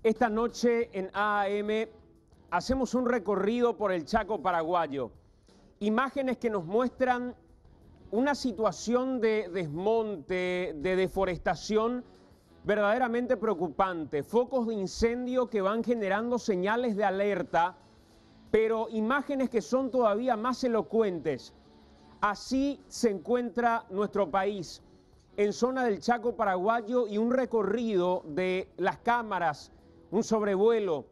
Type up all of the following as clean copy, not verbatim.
Esta noche en AAM hacemos un recorrido por el Chaco paraguayo. Imágenes que nos muestran una situación de desmonte, de deforestación verdaderamente preocupante. Focos de incendio que van generando señales de alerta, pero imágenes que son todavía más elocuentes. Así se encuentra nuestro país, en zona del Chaco paraguayo, y un recorrido de las cámaras, un sobrevuelo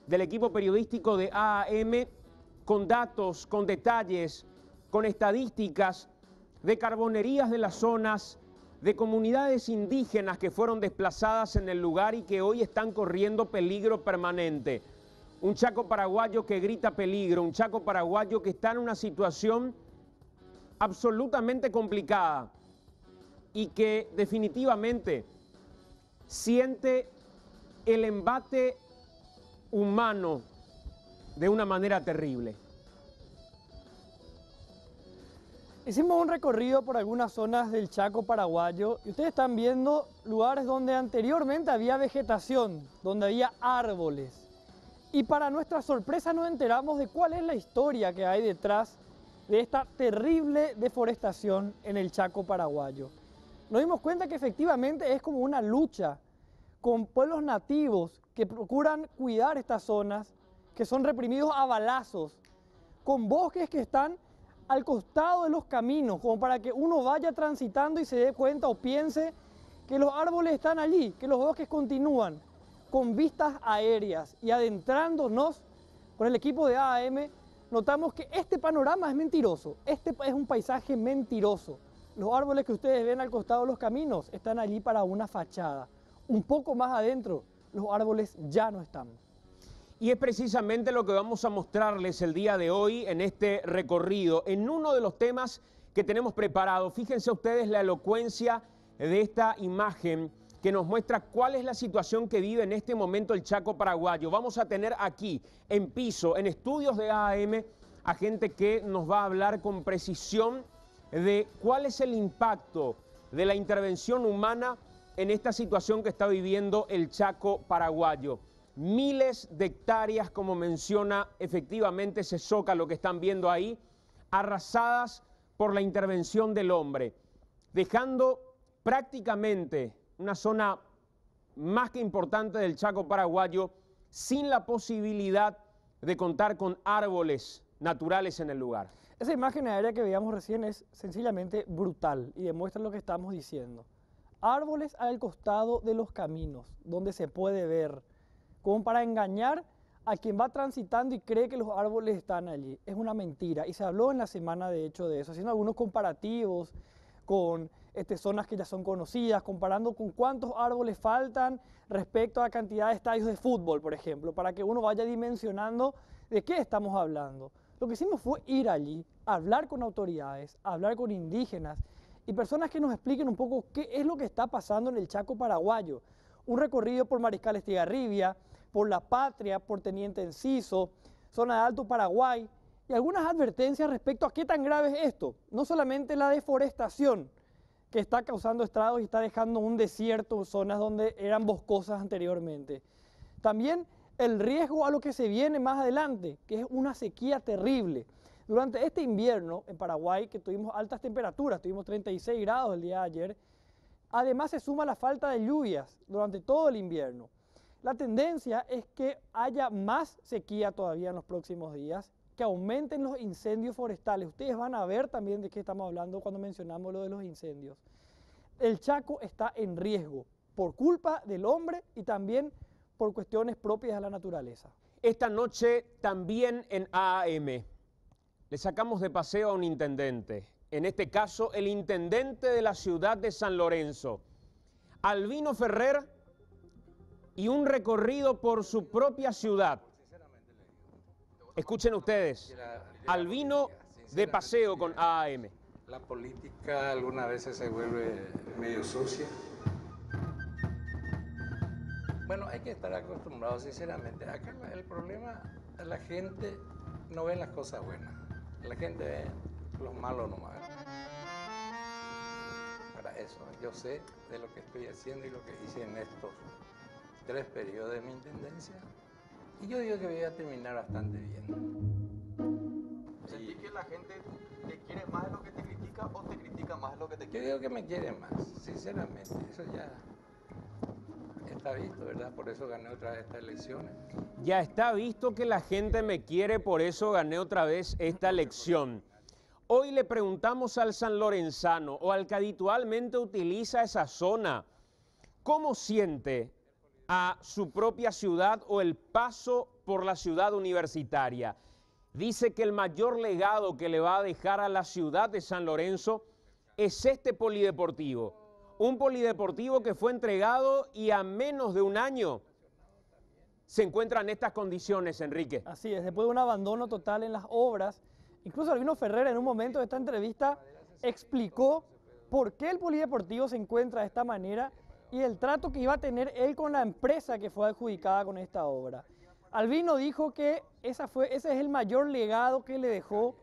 del equipo periodístico de AAM con datos, con detalles, con estadísticas de carbonerías de las zonas, de comunidades indígenas que fueron desplazadas en el lugar y que hoy están corriendo peligro permanente. Un Chaco paraguayo que grita peligro, un Chaco paraguayo que está en una situación absolutamente complicada y que definitivamente siente el embate humano de una manera terrible. Hicimos un recorrido por algunas zonas del Chaco paraguayo y ustedes están viendo lugares donde anteriormente había vegetación, donde había árboles. Y para nuestra sorpresa nos enteramos de cuál es la historia que hay detrás de esta terrible deforestación en el Chaco paraguayo. Nos dimos cuenta que efectivamente es como una lucha con pueblos nativos que procuran cuidar estas zonas, que son reprimidos a balazos, con bosques que están al costado de los caminos, como para que uno vaya transitando y se dé cuenta o piense que los árboles están allí, que los bosques continúan, con vistas aéreas. Y adentrándonos con el equipo de AAM, notamos que este panorama es mentiroso, este es un paisaje mentiroso. Los árboles que ustedes ven al costado de los caminos están allí para una fachada. Un poco más adentro, los árboles ya no están. Y es precisamente lo que vamos a mostrarles el día de hoy en este recorrido, en uno de los temas que tenemos preparado. Fíjense ustedes la elocuencia de esta imagen que nos muestra cuál es la situación que vive en este momento el Chaco paraguayo. Vamos a tener aquí, en piso, en estudios de AAM, a gente que nos va a hablar con precisión de cuál es el impacto de la intervención humana en esta situación que está viviendo el Chaco paraguayo. Miles de hectáreas, como menciona efectivamente ese zócalo que están viendo ahí, arrasadas por la intervención del hombre, dejando prácticamente una zona más que importante del Chaco paraguayo sin la posibilidad de contar con árboles naturales en el lugar. Esa imagen aérea que veíamos recién es sencillamente brutal y demuestra lo que estamos diciendo. Árboles al costado de los caminos, donde se puede ver, como para engañar a quien va transitando y cree que los árboles están allí. Es una mentira, y se habló en la semana de hecho de eso, haciendo algunos comparativos con zonas que ya son conocidas, comparando con cuántos árboles faltan respecto a la cantidad de estadios de fútbol, por ejemplo, para que uno vaya dimensionando de qué estamos hablando. Lo que hicimos fue ir allí, hablar con autoridades, hablar con indígenas, y personas que nos expliquen un poco qué es lo que está pasando en el Chaco paraguayo. Un recorrido por Mariscal Estigarribia, por La Patria, por Teniente Enciso, zona de Alto Paraguay, y algunas advertencias respecto a qué tan grave es esto. No solamente la deforestación que está causando estragos y está dejando un desierto, zonas donde eran boscosas anteriormente. También el riesgo a lo que se viene más adelante, que es una sequía terrible. Durante este invierno en Paraguay, que tuvimos altas temperaturas, tuvimos 36 grados el día de ayer, además se suma la falta de lluvias durante todo el invierno. La tendencia es que haya más sequía todavía en los próximos días, que aumenten los incendios forestales. Ustedes van a ver también de qué estamos hablando cuando mencionamos lo de los incendios. El Chaco está en riesgo por culpa del hombre y también por cuestiones propias de la naturaleza. Esta noche también en AAM le sacamos de paseo a un intendente, en este caso el intendente de la ciudad de San Lorenzo, Albino Ferrer, y un recorrido por su propia ciudad. Escuchen ustedes, Albino de paseo con AAM. La política algunas veces se vuelve medio sucia. Bueno, hay que estar acostumbrado, sinceramente. Acá el problema, la gente no ve las cosas buenas, la gente ve los malos nomás. Para eso, yo sé de lo que estoy haciendo y lo que hice en estos 3 periodos de mi intendencia. Y yo digo que voy a terminar bastante bien. ¿Sentís que la gente te quiere más de lo que te critica o te critica más de lo que te Yo quiere? digo que me quiere más, sinceramente. Eso ya está visto, ¿verdad? Por eso gané otra vez estas elecciones. Ya está visto que la gente me quiere, por eso gané otra vez esta elección. Hoy le preguntamos al sanlorenzano o al que habitualmente utiliza esa zona, ¿cómo siente a su propia ciudad o el paso por la ciudad universitaria? Dice que el mayor legado que le va a dejar a la ciudad de San Lorenzo es este polideportivo. Un polideportivo que fue entregado y a menos de un año se encuentra en estas condiciones, Enrique. Así es, después de un abandono total en las obras. Incluso Albino Ferrer en un momento de esta entrevista explicó por qué el polideportivo se encuentra de esta manera y el trato que iba a tener él con la empresa que fue adjudicada con esta obra. Albino dijo que ese es el mayor legado que le dejó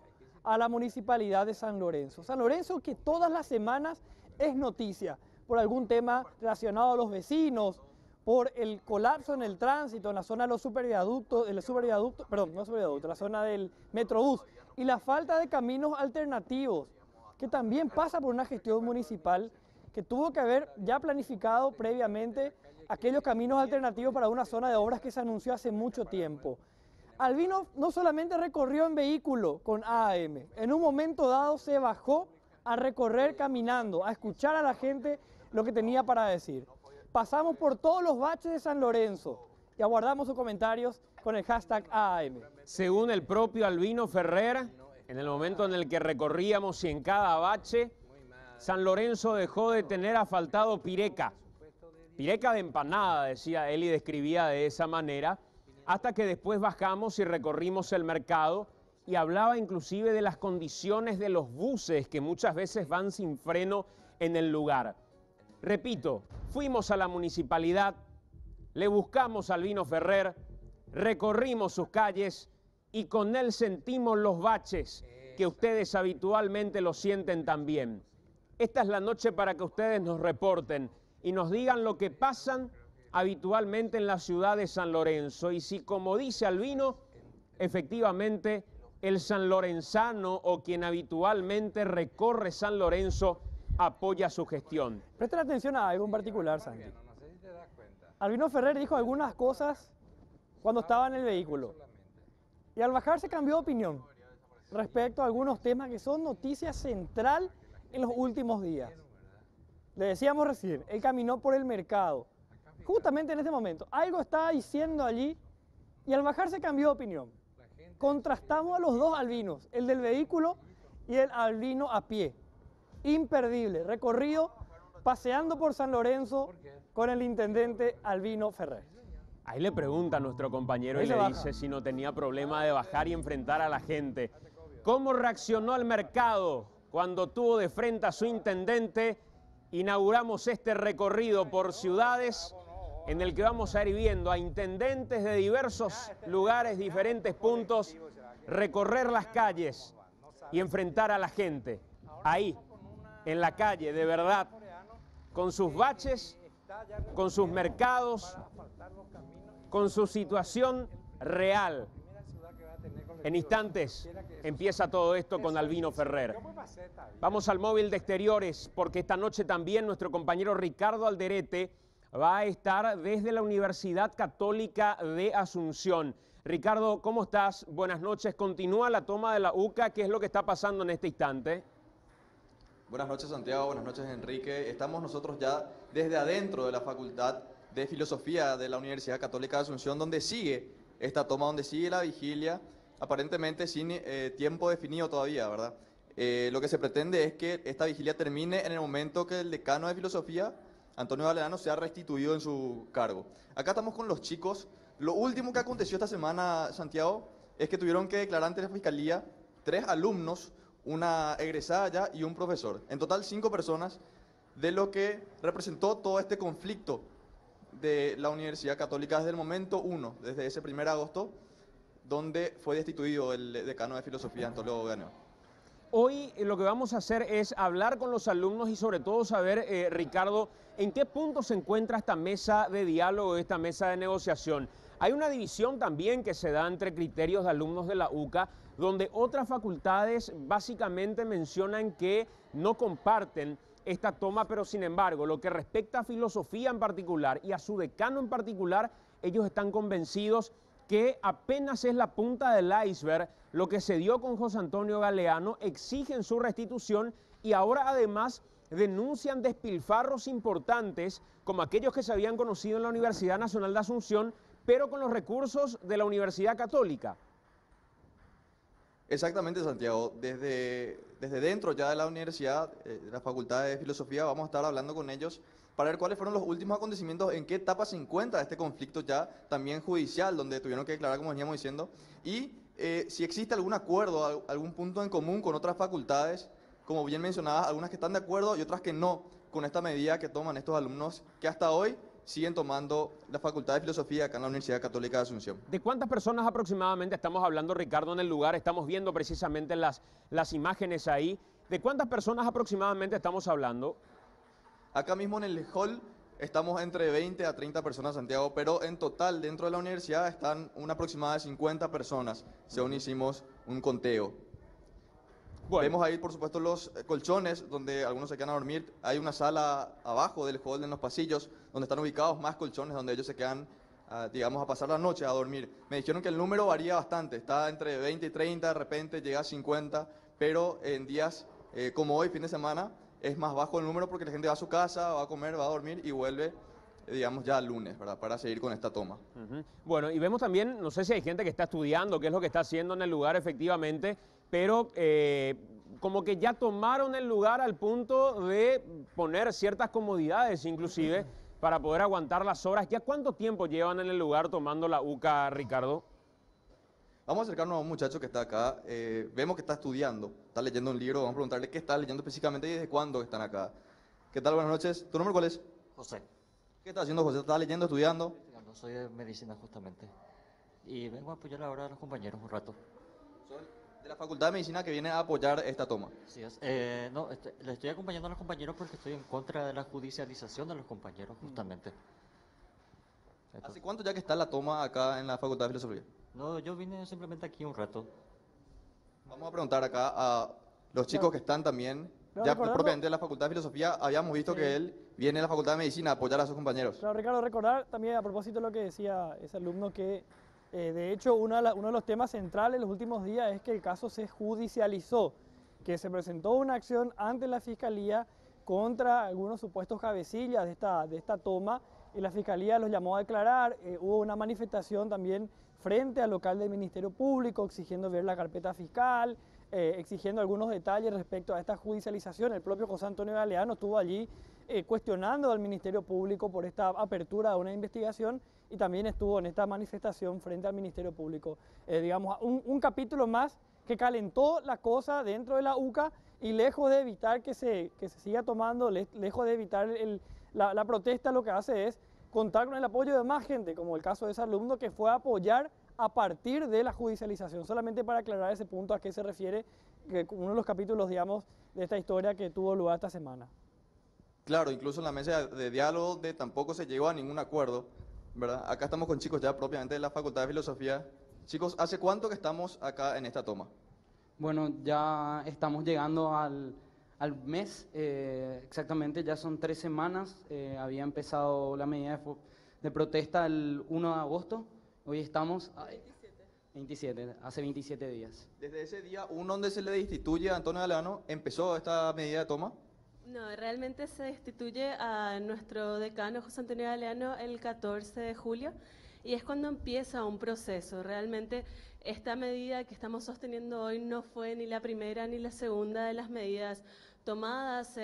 a la municipalidad de San Lorenzo. San Lorenzo que todas las semanas es noticia por algún tema relacionado a los vecinos, por el colapso en el tránsito en la zona de los superviaductos, la zona del Metrobús y la falta de caminos alternativos, que también pasa por una gestión municipal que tuvo que haber ya planificado previamente aquellos caminos alternativos para una zona de obras que se anunció hace mucho tiempo. Albino no solamente recorrió en vehículo con AAM, en un momento dado se bajó a recorrer caminando, a escuchar a la gente lo que tenía para decir. Pasamos por todos los baches de San Lorenzo y aguardamos sus comentarios con el hashtag AAM. Según el propio Albino Ferrer, en el momento en el que recorríamos y en cada bache, San Lorenzo dejó de tener asfaltado pireca. Pireca de empanada, decía él y describía de esa manera, hasta que después bajamos y recorrimos el mercado y hablaba inclusive de las condiciones de los buses que muchas veces van sin freno en el lugar. Repito, fuimos a la municipalidad, le buscamos a Albino Ferrer, recorrimos sus calles y con él sentimos los baches que ustedes habitualmente lo sienten también. Esta es la noche para que ustedes nos reporten y nos digan lo que pasan habitualmente en la ciudad de San Lorenzo y si, como dice Albino, efectivamente el sanlorenzano o quien habitualmente recorre San Lorenzo apoya su gestión. Presten atención a algo en particular, Santi. Albino Ferrer dijo algunas cosas cuando estaba en el vehículo y al bajarse cambió de opinión respecto a algunos temas que son noticia central en los últimos días. Le decíamos recién, él caminó por el mercado, justamente en este momento. Algo estaba diciendo allí y al bajarse cambió de opinión. Contrastamos a los dos albinos, el del vehículo y el albino a pie. Imperdible, recorrido paseando por San Lorenzo con el intendente Albino Ferrer. Ahí le pregunta a nuestro compañero y le dice si no tenía problema de bajar y enfrentar a la gente. ¿Cómo reaccionó al mercado cuando tuvo de frente a su intendente? Inauguramos este recorrido por ciudades en el que vamos a ir viendo a intendentes de diversos lugares, diferentes puntos, recorrer las calles y enfrentar a la gente. Ahí, en la calle, de verdad, con sus baches, con sus mercados, con su situación real. En instantes empieza todo esto con Albino Ferrer. Vamos al móvil de exteriores porque esta noche también nuestro compañero Ricardo Alderete va a estar desde la Universidad Católica de Asunción. Ricardo, ¿cómo estás? Buenas noches. Continúa la toma de la UCA. ¿Qué es lo que está pasando en este instante? Buenas noches, Santiago. Buenas noches, Enrique. Estamos nosotros ya desde adentro de la Facultad de Filosofía de la Universidad Católica de Asunción, donde sigue esta toma, donde sigue la vigilia, aparentemente sin tiempo definido todavía, ¿verdad? Lo que se pretende es que esta vigilia termine en el momento que el decano de Filosofía, Antonio Valerano, sea restituido en su cargo. Acá estamos con los chicos. Lo último que aconteció esta semana, Santiago, es que tuvieron que declarar ante la Fiscalía 3 alumnos, una egresada ya y un profesor. En total 5 personas, de lo que representó todo este conflicto de la Universidad Católica desde el momento 1, desde ese 1 de agosto, donde fue destituido el decano de filosofía, Antonio Ganeo. Hoy lo que vamos a hacer es hablar con los alumnos y sobre todo saber, Ricardo, en qué punto se encuentra esta mesa de diálogo, esta mesa de negociación. Hay una división también que se da entre criterios de alumnos de la UCA, donde otras facultades básicamente mencionan que no comparten esta toma, pero sin embargo, lo que respecta a filosofía en particular y a su decano en particular, ellos están convencidos que apenas es la punta del iceberg lo que se dio con José Antonio Galeano, exigen su restitución y ahora además denuncian despilfarros importantes como aquellos que se habían conocido en la Universidad Nacional de Asunción, pero con los recursos de la Universidad Católica. Exactamente, Santiago. Desde dentro ya de la universidad, de la Facultad de Filosofía, vamos a estar hablando con ellos para ver cuáles fueron los últimos acontecimientos, en qué etapa se encuentra este conflicto ya también judicial, donde tuvieron que declarar, como veníamos diciendo, y si existe algún acuerdo, algún punto en común con otras facultades, como bien mencionabas, algunas que están de acuerdo y otras que no, con esta medida que toman estos alumnos que hasta hoy siguen tomando la Facultad de Filosofía acá en la Universidad Católica de Asunción. ¿De cuántas personas aproximadamente estamos hablando, Ricardo, en el lugar? Estamos viendo precisamente las imágenes ahí. ¿De cuántas personas aproximadamente estamos hablando? Acá mismo en el hall estamos entre 20 a 30 personas, Santiago, pero en total dentro de la universidad están una aproximada de 50 personas, según hicimos un conteo. Bueno. Vemos ahí, por supuesto, los colchones donde algunos se quedan a dormir. Hay una sala abajo del hall, en los pasillos, donde están ubicados más colchones, donde ellos se quedan, digamos, a pasar la noche, a dormir. Me dijeron que el número varía bastante, está entre 20 y 30, de repente llega a 50, pero en días como hoy, fin de semana, es más bajo el número porque la gente va a su casa, va a comer, va a dormir y vuelve, digamos, ya el lunes, ¿verdad? Para seguir con esta toma. Bueno, y vemos también, no sé si hay gente que está estudiando qué es lo que está haciendo en el lugar efectivamente, pero como que ya tomaron el lugar al punto de poner ciertas comodidades inclusive para poder aguantar las horas. ¿Ya cuánto tiempo llevan en el lugar tomando la UCA, Ricardo? Vamos a acercarnos a un muchacho que está acá, vemos que está estudiando, está leyendo un libro, vamos a preguntarle qué está leyendo específicamente y desde cuándo están acá. ¿Qué tal? Buenas noches. ¿Tu nombre cuál es? José. ¿Qué está haciendo, José? ¿Estás leyendo, estudiando? Soy de medicina justamente y vengo a apoyar ahora a los compañeros un rato. Soy de la Facultad de Medicina que viene a apoyar esta toma. Sí, no, le estoy acompañando a los compañeros porque estoy en contra de la judicialización de los compañeros justamente. ¿Hace cuánto ya que está la toma acá en la Facultad de Filosofía? No, yo vine simplemente aquí un rato. Vamos a preguntar acá a los chicos que están también, ya propiamente de la Facultad de Filosofía. Habíamos visto que él viene a la Facultad de Medicina a apoyar a sus compañeros. Claro, Ricardo, recordar también a propósito de lo que decía ese alumno que de hecho uno de los temas centrales en los últimos días es que el caso se judicializó, que se presentó una acción ante la Fiscalía contra algunos supuestos cabecillas de esta toma y la Fiscalía los llamó a declarar. Hubo una manifestación también frente al local del Ministerio Público exigiendo ver la carpeta fiscal, exigiendo algunos detalles respecto a esta judicialización. El propio José Antonio Galeano estuvo allí cuestionando al Ministerio Público por esta apertura de una investigación y también estuvo en esta manifestación frente al Ministerio Público. Digamos, un capítulo más que calentó la cosa dentro de la UCA y lejos de evitar que se siga tomando, lejos de evitar la protesta, lo que hace es contar con el apoyo de más gente, como el caso de ese alumno que fue a apoyar a partir de la judicialización. Solamente para aclarar ese punto a qué se refiere, que uno de los capítulos, digamos, de esta historia que tuvo lugar esta semana. Claro, incluso en la mesa de diálogo tampoco se llegó a ningún acuerdo, ¿verdad? Acá estamos con chicos ya propiamente de la Facultad de Filosofía. Chicos, ¿hace cuánto que estamos acá en esta toma? Bueno, ya estamos llegando al mes, exactamente ya son 3 semanas. Había empezado la medida de protesta el 1 de agosto, hoy estamos a 27, hace 27 días. Desde ese día 1 donde se le destituye a Antonio Galeano, ¿empezó esta medida de toma? No, realmente se destituye a nuestro decano José Antonio Galeano el 14 de julio y es cuando empieza un proceso. Realmente esta medida que estamos sosteniendo hoy no fue ni la primera ni la segunda de las medidas tomadas.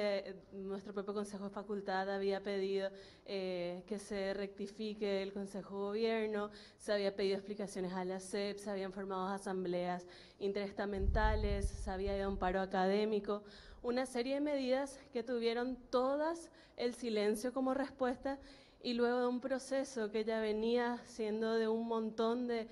Nuestro propio Consejo de Facultad había pedido que se rectifique el Consejo de Gobierno, se había pedido explicaciones a la SEP, se habían formado asambleas interestamentales, se había ido a un paro académico, una serie de medidas que tuvieron todas el silencio como respuesta y luego de un proceso que ya venía siendo de un montón de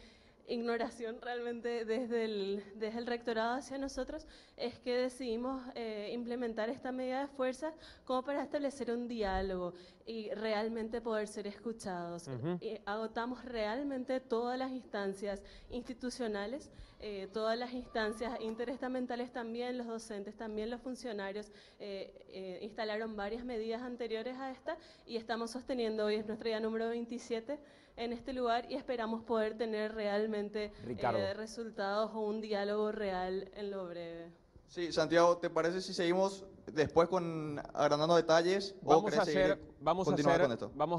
ignoración realmente desde el rectorado hacia nosotros, es que decidimos implementar esta medida de fuerza como para establecer un diálogo y realmente poder ser escuchados. Y agotamos realmente todas las instancias institucionales, todas las instancias interestamentales también, los docentes también, los funcionarios instalaron varias medidas anteriores a esta y estamos sosteniendo, hoy es nuestro día número 27 en este lugar y esperamos poder tener realmente resultados o un diálogo real en lo breve. Sí, Santiago, ¿te parece si seguimos después con agrandando detalles? Vamos a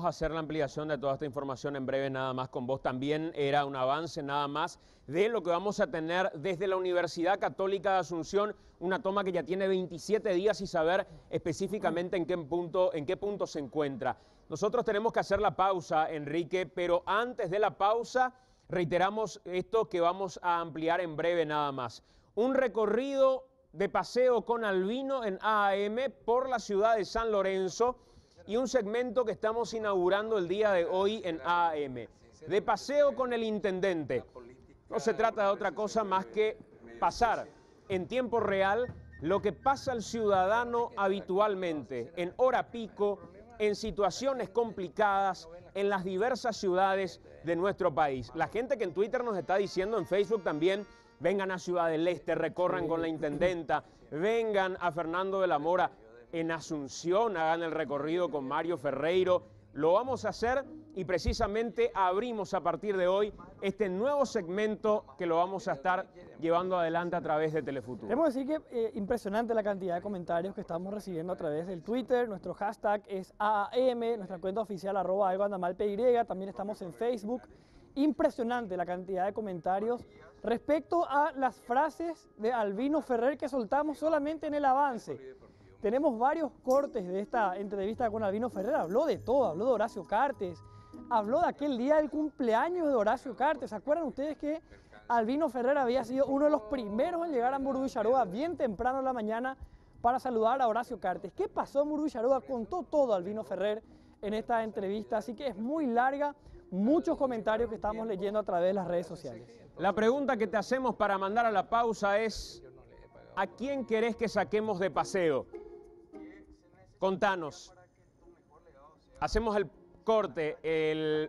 hacer la ampliación de toda esta información en breve nada más con vos. También era un avance nada más de lo que vamos a tener desde la Universidad Católica de Asunción, una toma que ya tiene 27 días y saber específicamente en qué punto se encuentra. Nosotros tenemos que hacer la pausa, Enrique, pero antes de la pausa reiteramos esto que vamos a ampliar en breve nada más. Un recorrido de paseo con Albino en AAM por la ciudad de San Lorenzo y un segmento que estamos inaugurando el día de hoy en AAM. De paseo con el intendente. No se trata de otra cosa más que pasar en tiempo real lo que pasa al ciudadano habitualmente, en hora pico, en situaciones complicadas, en las diversas ciudades de nuestro país. La gente que en Twitter nos está diciendo, en Facebook también, vengan a Ciudad del Este, recorran con la intendenta, vengan a Fernando de la Mora en Asunción, hagan el recorrido con Mario Ferreiro. Lo vamos a hacer y precisamente abrimos a partir de hoy este nuevo segmento que lo vamos a estar llevando adelante a través de Telefuturo. Debemos decir que impresionante la cantidad de comentarios que estamos recibiendo a través del Twitter. Nuestro hashtag es AAM, nuestra cuenta oficial @algoandamalpy, también estamos en Facebook. Impresionante la cantidad de comentarios respecto a las frases de Albino Ferrer que soltamos solamente en el avance. Tenemos varios cortes de esta entrevista con Albino Ferrer, habló de todo, habló de Horacio Cartes, habló de aquel día del cumpleaños de Horacio Cartes. ¿Se acuerdan ustedes que Albino Ferrer había sido uno de los primeros en llegar a Murubisharoa bien temprano en la mañana para saludar a Horacio Cartes? ¿Qué pasó en Murubisharoa? Contó todo Albino Ferrer en esta entrevista, así que es muy larga, muchos comentarios que estamos leyendo a través de las redes sociales. La pregunta que te hacemos para mandar a la pausa es, ¿a quién querés que saquemos de paseo? Contanos. Hacemos el corte, el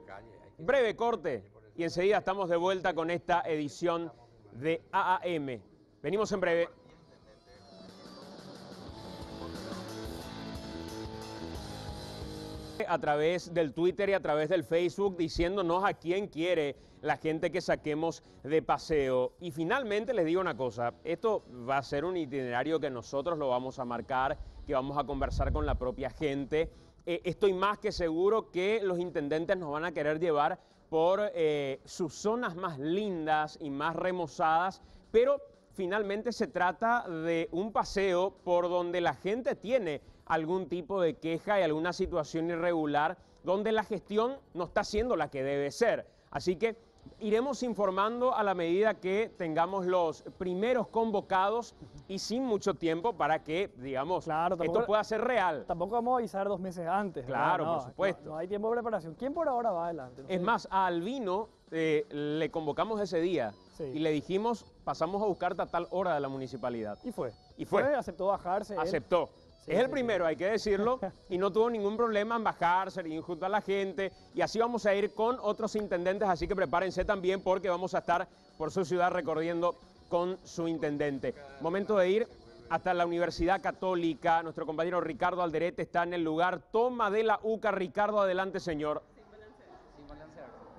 breve corte, y enseguida estamos de vuelta con esta edición de AAM. Venimos en breve. A través del Twitter y a través del Facebook diciéndonos a quién quiere la gente que saquemos de paseo. Y finalmente les digo una cosa, esto va a ser un itinerario que nosotros lo vamos a marcar, que vamos a conversar con la propia gente. Estoy más que seguro que los intendentes nos van a querer llevar por sus zonas más lindas y más remozadas, pero finalmente se trata de un paseo por donde la gente tiene algún tipo de queja y alguna situación irregular, donde la gestión no está siendo la que debe ser. Así que iremos informando a la medida que tengamos los primeros convocados y sin mucho tiempo para que, digamos, claro, esto pueda ser real. Tampoco vamos a avisar 2 meses antes. Claro, no, por supuesto. No hay tiempo de preparación. ¿Quién por ahora va adelante? No es sé. más, a Albino le convocamos ese día y le dijimos, pasamos a buscarte a tal hora de la municipalidad. Y fue. Y fue. Aceptó bajarse. Aceptó. Sí, es el sí, primero, hay que decirlo, y no tuvo ningún problema en bajarse, ir junto a la gente, y así vamos a ir con otros intendentes, así que prepárense también porque vamos a estar por su ciudad recorriendo con su intendente. Momento de ir hasta la Universidad Católica, nuestro compañero Ricardo Alderete está en el lugar, toma de la UCA. Ricardo, adelante, señor.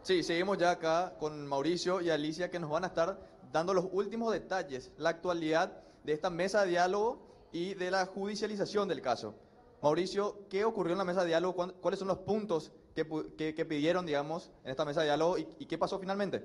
Sí, seguimos ya acá con Mauricio y Alicia que nos van a estar dando los últimos detalles, la actualidad de esta mesa de diálogo y de la judicialización del caso. Mauricio, ¿qué ocurrió en la mesa de diálogo? ¿Cuáles son los puntos que pidieron, digamos, en esta mesa de diálogo y qué pasó finalmente?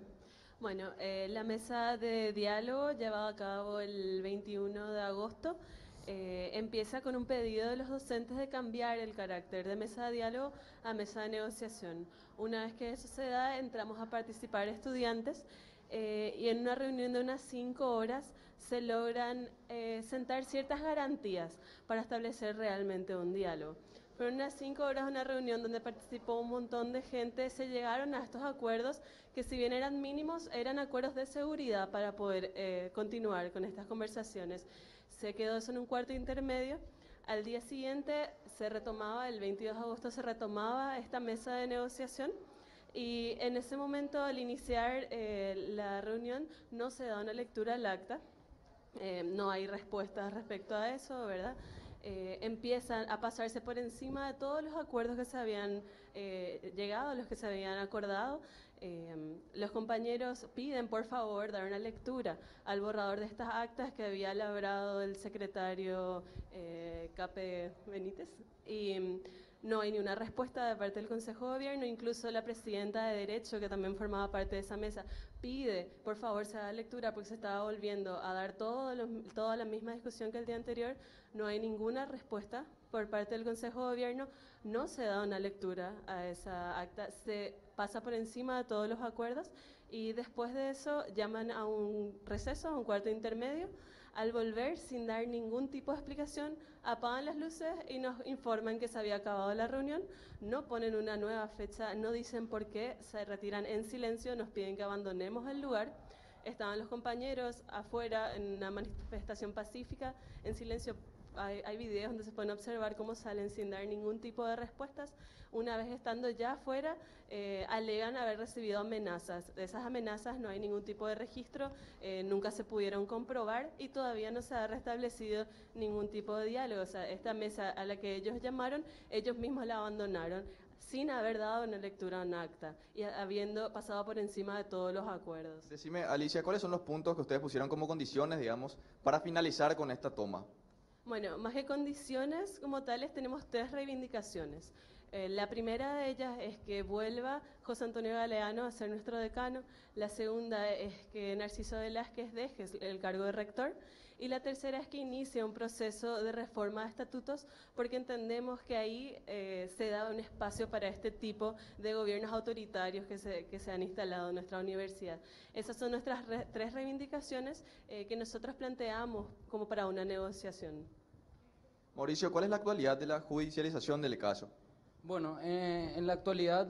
Bueno, la mesa de diálogo llevada a cabo el 21 de agosto empieza con un pedido de los docentes de cambiar el carácter de mesa de diálogo a mesa de negociación. Una vez que eso se da, entramos a participar estudiantes y en una reunión de unas 5 horas se logran sentar ciertas garantías para establecer realmente un diálogo. Fueron unas 5 horas de una reunión donde participó un montón de gente, se llegaron a estos acuerdos que si bien eran mínimos, eran acuerdos de seguridad para poder continuar con estas conversaciones. Se quedó eso en un cuarto intermedio. Al día siguiente se retomaba, el 22 de agosto se retomaba esta mesa de negociación. Y en ese momento, al iniciar la reunión, no se da una lectura al acta, no hay respuestas respecto a eso, ¿verdad? Empiezan a pasarse por encima de todos los acuerdos que se habían llegado, los que se habían acordado. Los compañeros piden, por favor, dar una lectura al borrador de estas actas que había elaborado el secretario Cape Benítez. Y no hay ni una respuesta de parte del Consejo de Gobierno, incluso la presidenta de Derecho, que también formaba parte de esa mesa, pide, por favor, se haga lectura porque se estaba volviendo a dar toda la misma discusión que el día anterior. No hay ninguna respuesta por parte del Consejo de Gobierno, no se da una lectura a esa acta, se pasa por encima de todos los acuerdos y después de eso llaman a un receso, a un cuarto intermedio. Al volver, sin dar ningún tipo de explicación, apagan las luces y nos informan que se había acabado la reunión, no ponen una nueva fecha, no dicen por qué, se retiran en silencio, nos piden que abandonemos el lugar. Estaban los compañeros afuera en una manifestación pacífica, en silencio. Hay videos donde se pueden observar cómo salen sin dar ningún tipo de respuestas. Una vez estando ya afuera, alegan haber recibido amenazas. De esas amenazas no hay ningún tipo de registro, nunca se pudieron comprobar y todavía no se ha restablecido ningún tipo de diálogo. O sea, esta mesa a la que ellos llamaron, ellos mismos la abandonaron sin haber dado una lectura a un acta y habiendo pasado por encima de todos los acuerdos. Decime, Alicia, ¿cuáles son los puntos que ustedes pusieron como condiciones, digamos, para finalizar con esta toma? Bueno, más que condiciones como tales, tenemos 3 reivindicaciones. La primera de ellas es que vuelva José Antonio Galeano a ser nuestro decano. La segunda es que Narciso Velázquez deje el cargo de rector. Y la tercera es que inicie un proceso de reforma de estatutos, porque entendemos que ahí se da un espacio para este tipo de gobiernos autoritarios que se han instalado en nuestra universidad. Esas son nuestras 3 reivindicaciones que nosotros planteamos como para una negociación. Mauricio, ¿cuál es la actualidad de la judicialización del caso? Bueno, en la actualidad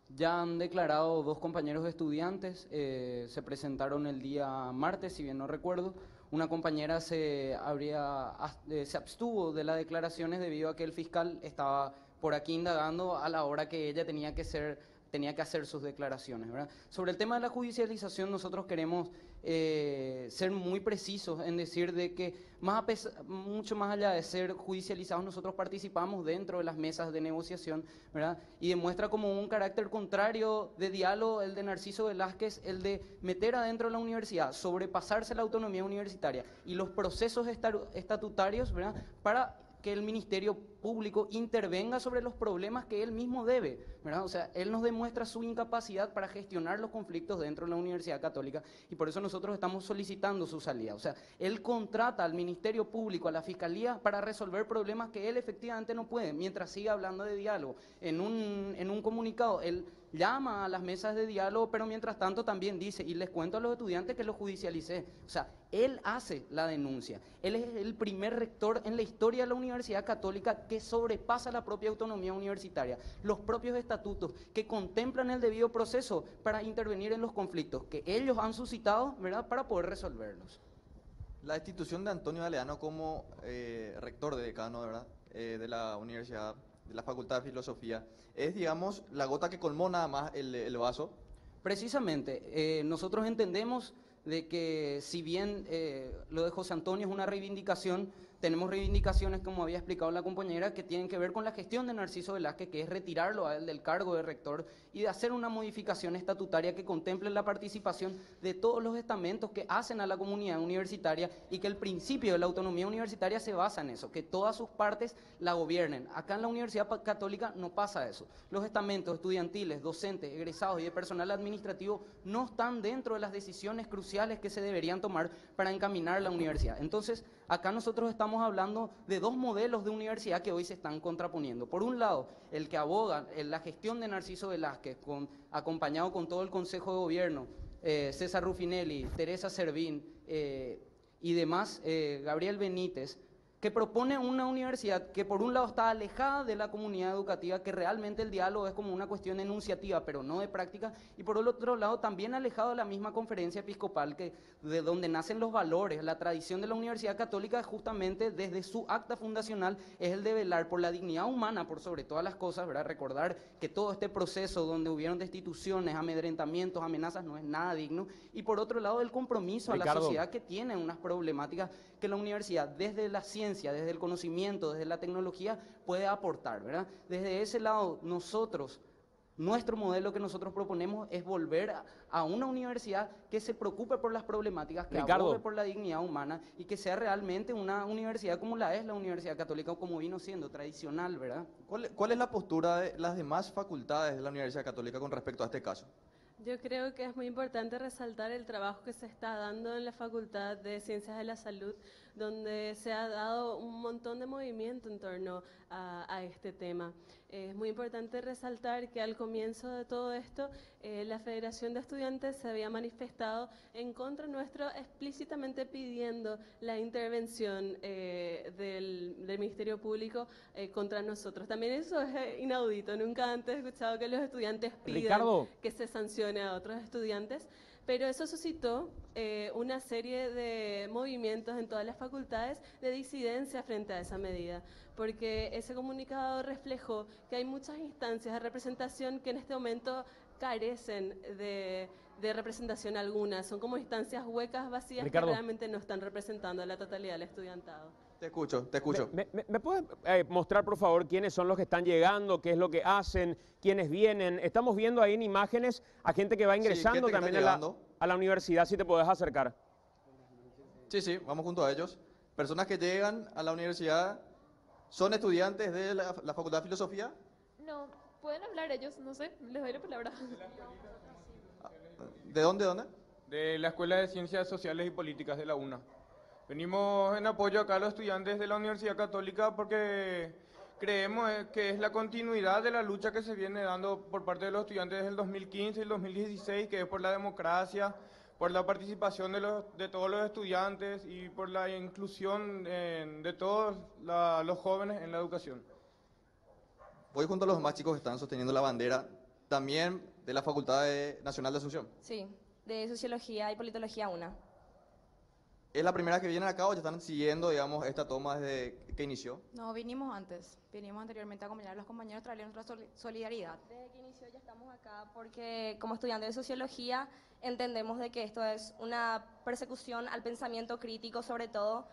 ya han declarado 2 compañeros de estudiantes, se presentaron el día martes, si bien no recuerdo. Una compañera se abstuvo de las declaraciones debido a que el fiscal estaba por aquí indagando a la hora que ella tenía que hacer sus declaraciones, ¿verdad? Sobre el tema de la judicialización, nosotros queremos ser muy precisos en decir de que mucho más allá de ser judicializados, nosotros participamos dentro de las mesas de negociación, ¿verdad? Y demuestra como un carácter contrario de diálogo el de Narciso Velázquez, el de meter adentro de la universidad, sobrepasarse la autonomía universitaria y los procesos estatutarios, ¿verdad? Para que el Ministerio Público intervenga sobre los problemas que él mismo debe, ¿verdad? O sea, él nos demuestra su incapacidad para gestionar los conflictos dentro de la Universidad Católica y por eso nosotros estamos solicitando su salida. O sea, él contrata al Ministerio Público, a la Fiscalía, para resolver problemas que él efectivamente no puede, mientras siga hablando de diálogo. En un comunicado, él llama a las mesas de diálogo, pero mientras tanto también dice, y les cuento a los estudiantes que lo judicialicé. O sea, él hace la denuncia. Él es el primer rector en la historia de la Universidad Católica que sobrepasa la propia autonomía universitaria, los propios estatutos que contemplan el debido proceso para intervenir en los conflictos que ellos han suscitado, ¿verdad?, para poder resolverlos. La institución de Antonio Galeano como rector de decano, ¿verdad?, de la universidad, de la Facultad de Filosofía, es, digamos, la gota que colmó nada más el vaso. Precisamente, nosotros entendemos de que si bien lo de José Antonio es una reivindicación, tenemos reivindicaciones, como había explicado la compañera, que tienen que ver con la gestión de Narciso Velázquez, que es retirarlo a él del cargo de rector y de hacer una modificación estatutaria que contemple la participación de todos los estamentos que hacen a la comunidad universitaria y que el principio de la autonomía universitaria se basa en eso, que todas sus partes la gobiernen. Acá en la Universidad Católica no pasa eso. Los estamentos estudiantiles, docentes, egresados y de personal administrativo no están dentro de las decisiones cruciales que se deberían tomar para encaminar la universidad. Entonces, acá nosotros estamos hablando de 2 modelos de universidad que hoy se están contraponiendo. Por un lado, el que aboga en la gestión de Narciso Velázquez, acompañado con todo el Consejo de Gobierno, César Ruffinelli, Teresa Servín y demás, Gabriel Benítez, que propone una universidad que por un lado está alejada de la comunidad educativa, que realmente el diálogo es como una cuestión enunciativa, pero no de práctica, y por el otro lado también alejado de la misma conferencia episcopal, que de donde nacen los valores. La tradición de la Universidad Católica justamente desde su acta fundacional es el de velar por la dignidad humana, por sobre todas las cosas, ¿verdad? Recordar que todo este proceso donde hubieron destituciones, amedrentamientos, amenazas, no es nada digno, y por otro lado el compromiso a la sociedad que tiene unas problemáticas que la universidad desde la ciencia, desde el conocimiento, desde la tecnología puede aportar, ¿verdad? Desde ese lado nuestro modelo que nosotros proponemos es volver a una universidad que se preocupe por las problemáticas, que abogue por la dignidad humana y que sea realmente una universidad como la es la Universidad Católica, o como vino siendo tradicional, ¿verdad? ¿Cuál es la postura de las demás facultades de la Universidad Católica con respecto a este caso? Yo creo que es muy importante resaltar el trabajo que se está dando en la Facultad de Ciencias de la Salud, donde se ha dado un montón de movimiento en torno a este tema. Es muy importante resaltar que al comienzo de todo esto, la Federación de Estudiantes se había manifestado en contra nuestro, explícitamente pidiendo la intervención del Ministerio Público contra nosotros. También eso es inaudito, nunca antes he escuchado que los estudiantes pidan que se sancione a otros estudiantes. Pero eso suscitó una serie de movimientos en todas las facultades de disidencia frente a esa medida, porque ese comunicado reflejó que hay muchas instancias de representación que en este momento carecen de representación alguna, son como instancias huecas, vacías, que realmente no están representando a la totalidad del estudiantado. Te escucho, te escucho. ¿Me puedes mostrar, por favor, quiénes son los que están llegando, qué es lo que hacen, quiénes vienen? Estamos viendo ahí en imágenes a gente que va ingresando también a la universidad, si te podés acercar. Sí, vamos junto a ellos. Personas que llegan a la universidad, ¿son estudiantes de la Facultad de Filosofía? No, pueden hablar ellos, no sé, les doy la palabra. ¿De dónde? De la Escuela de Ciencias Sociales y Políticas de la UNA. Venimos en apoyo acá a los estudiantes de la Universidad Católica porque creemos que es la continuidad de la lucha que se viene dando por parte de los estudiantes desde el 2015 y el 2016, que es por la democracia, por la participación de todos los estudiantes y por la inclusión de todos los jóvenes en la educación. Voy junto a los más chicos que están sosteniendo la bandera, también de la Facultad Nacional de Asunción. Sí, de Sociología y Politología UNA. ¿Es la primera que vienen acá o ya están siguiendo, digamos, esta toma desde que inició? No, vinimos antes. Vinimos anteriormente a acompañar a los compañeros, traerles nuestra solidaridad. Desde que inició ya estamos acá porque como estudiantes de Sociología entendemos de que esto es una persecución al pensamiento crítico, sobre todo.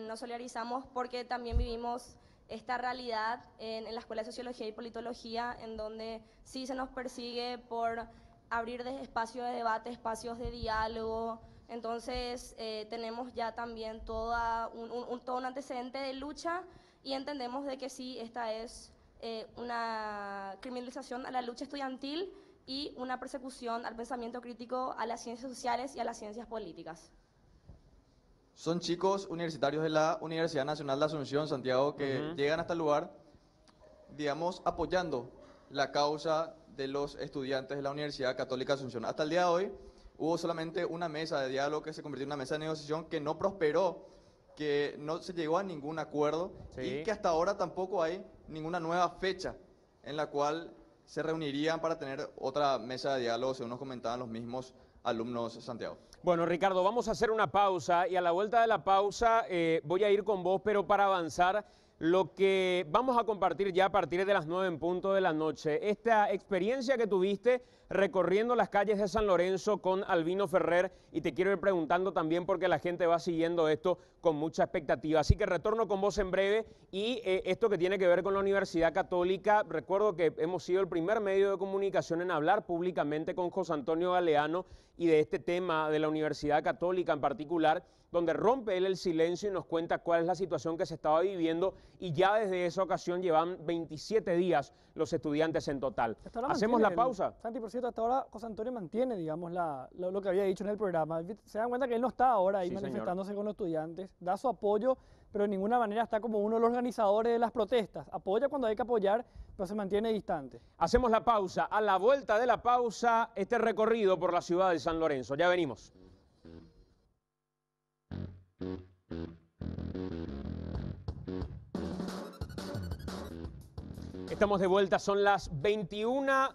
Nos solidarizamos porque también vivimos esta realidad en la Escuela de Sociología y Politología, en donde sí se nos persigue por abrir espacios de debate, espacios de diálogo. Entonces tenemos ya también todo un antecedente de lucha y entendemos de que sí, esta es una criminalización a la lucha estudiantil y una persecución al pensamiento crítico, a las ciencias sociales y a las ciencias políticas. Son chicos universitarios de la Universidad Nacional de Asunción, Santiago, que llegan hasta el lugar, digamos, apoyando la causa de los estudiantes de la Universidad Católica de Asunción. Hasta el día de hoy hubo solamente una mesa de diálogo que se convirtió en una mesa de negociación que no prosperó, que no se llegó a ningún acuerdo y que hasta ahora tampoco hay ninguna nueva fecha en la cual se reunirían para tener otra mesa de diálogo, según nos comentaban los mismos alumnos, Santiago. Bueno, Ricardo, vamos a hacer una pausa y a la vuelta de la pausa voy a ir con vos, pero para avanzar lo que vamos a compartir ya a partir de las 9 en punto de la noche, esta experiencia que tuviste recorriendo las calles de San Lorenzo con Albino Ferrer, y te quiero ir preguntando también porque la gente va siguiendo esto con mucha expectativa. Así que retorno con vos en breve y esto que tiene que ver con la Universidad Católica. Recuerdo que hemos sido el primer medio de comunicación en hablar públicamente con José Antonio Galeano y de este tema de la Universidad Católica en particular, donde rompe él el silencio y nos cuenta cuál es la situación que se estaba viviendo, y ya desde esa ocasión llevan 27 días los estudiantes en total. Hacemos la pausa. Santi, por cierto, hasta ahora José Antonio mantiene, digamos, lo que había dicho en el programa. Se dan cuenta que él no está ahora ahí manifestándose con los estudiantes, da su apoyo, pero de ninguna manera está como uno de los organizadores de las protestas. Apoya cuando hay que apoyar, pero se mantiene distante. Hacemos la pausa. A la vuelta de la pausa, este recorrido por la ciudad de San Lorenzo. Ya venimos. Estamos de vuelta, son las 21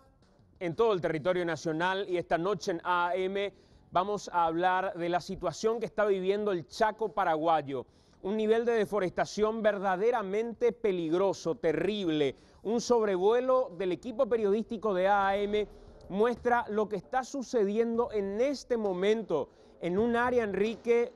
en todo el territorio nacional y esta noche en AM vamos a hablar de la situación que está viviendo el Chaco paraguayo. Un nivel de deforestación verdaderamente peligroso, terrible. Un sobrevuelo del equipo periodístico de AM muestra lo que está sucediendo en este momento en un área, Enrique,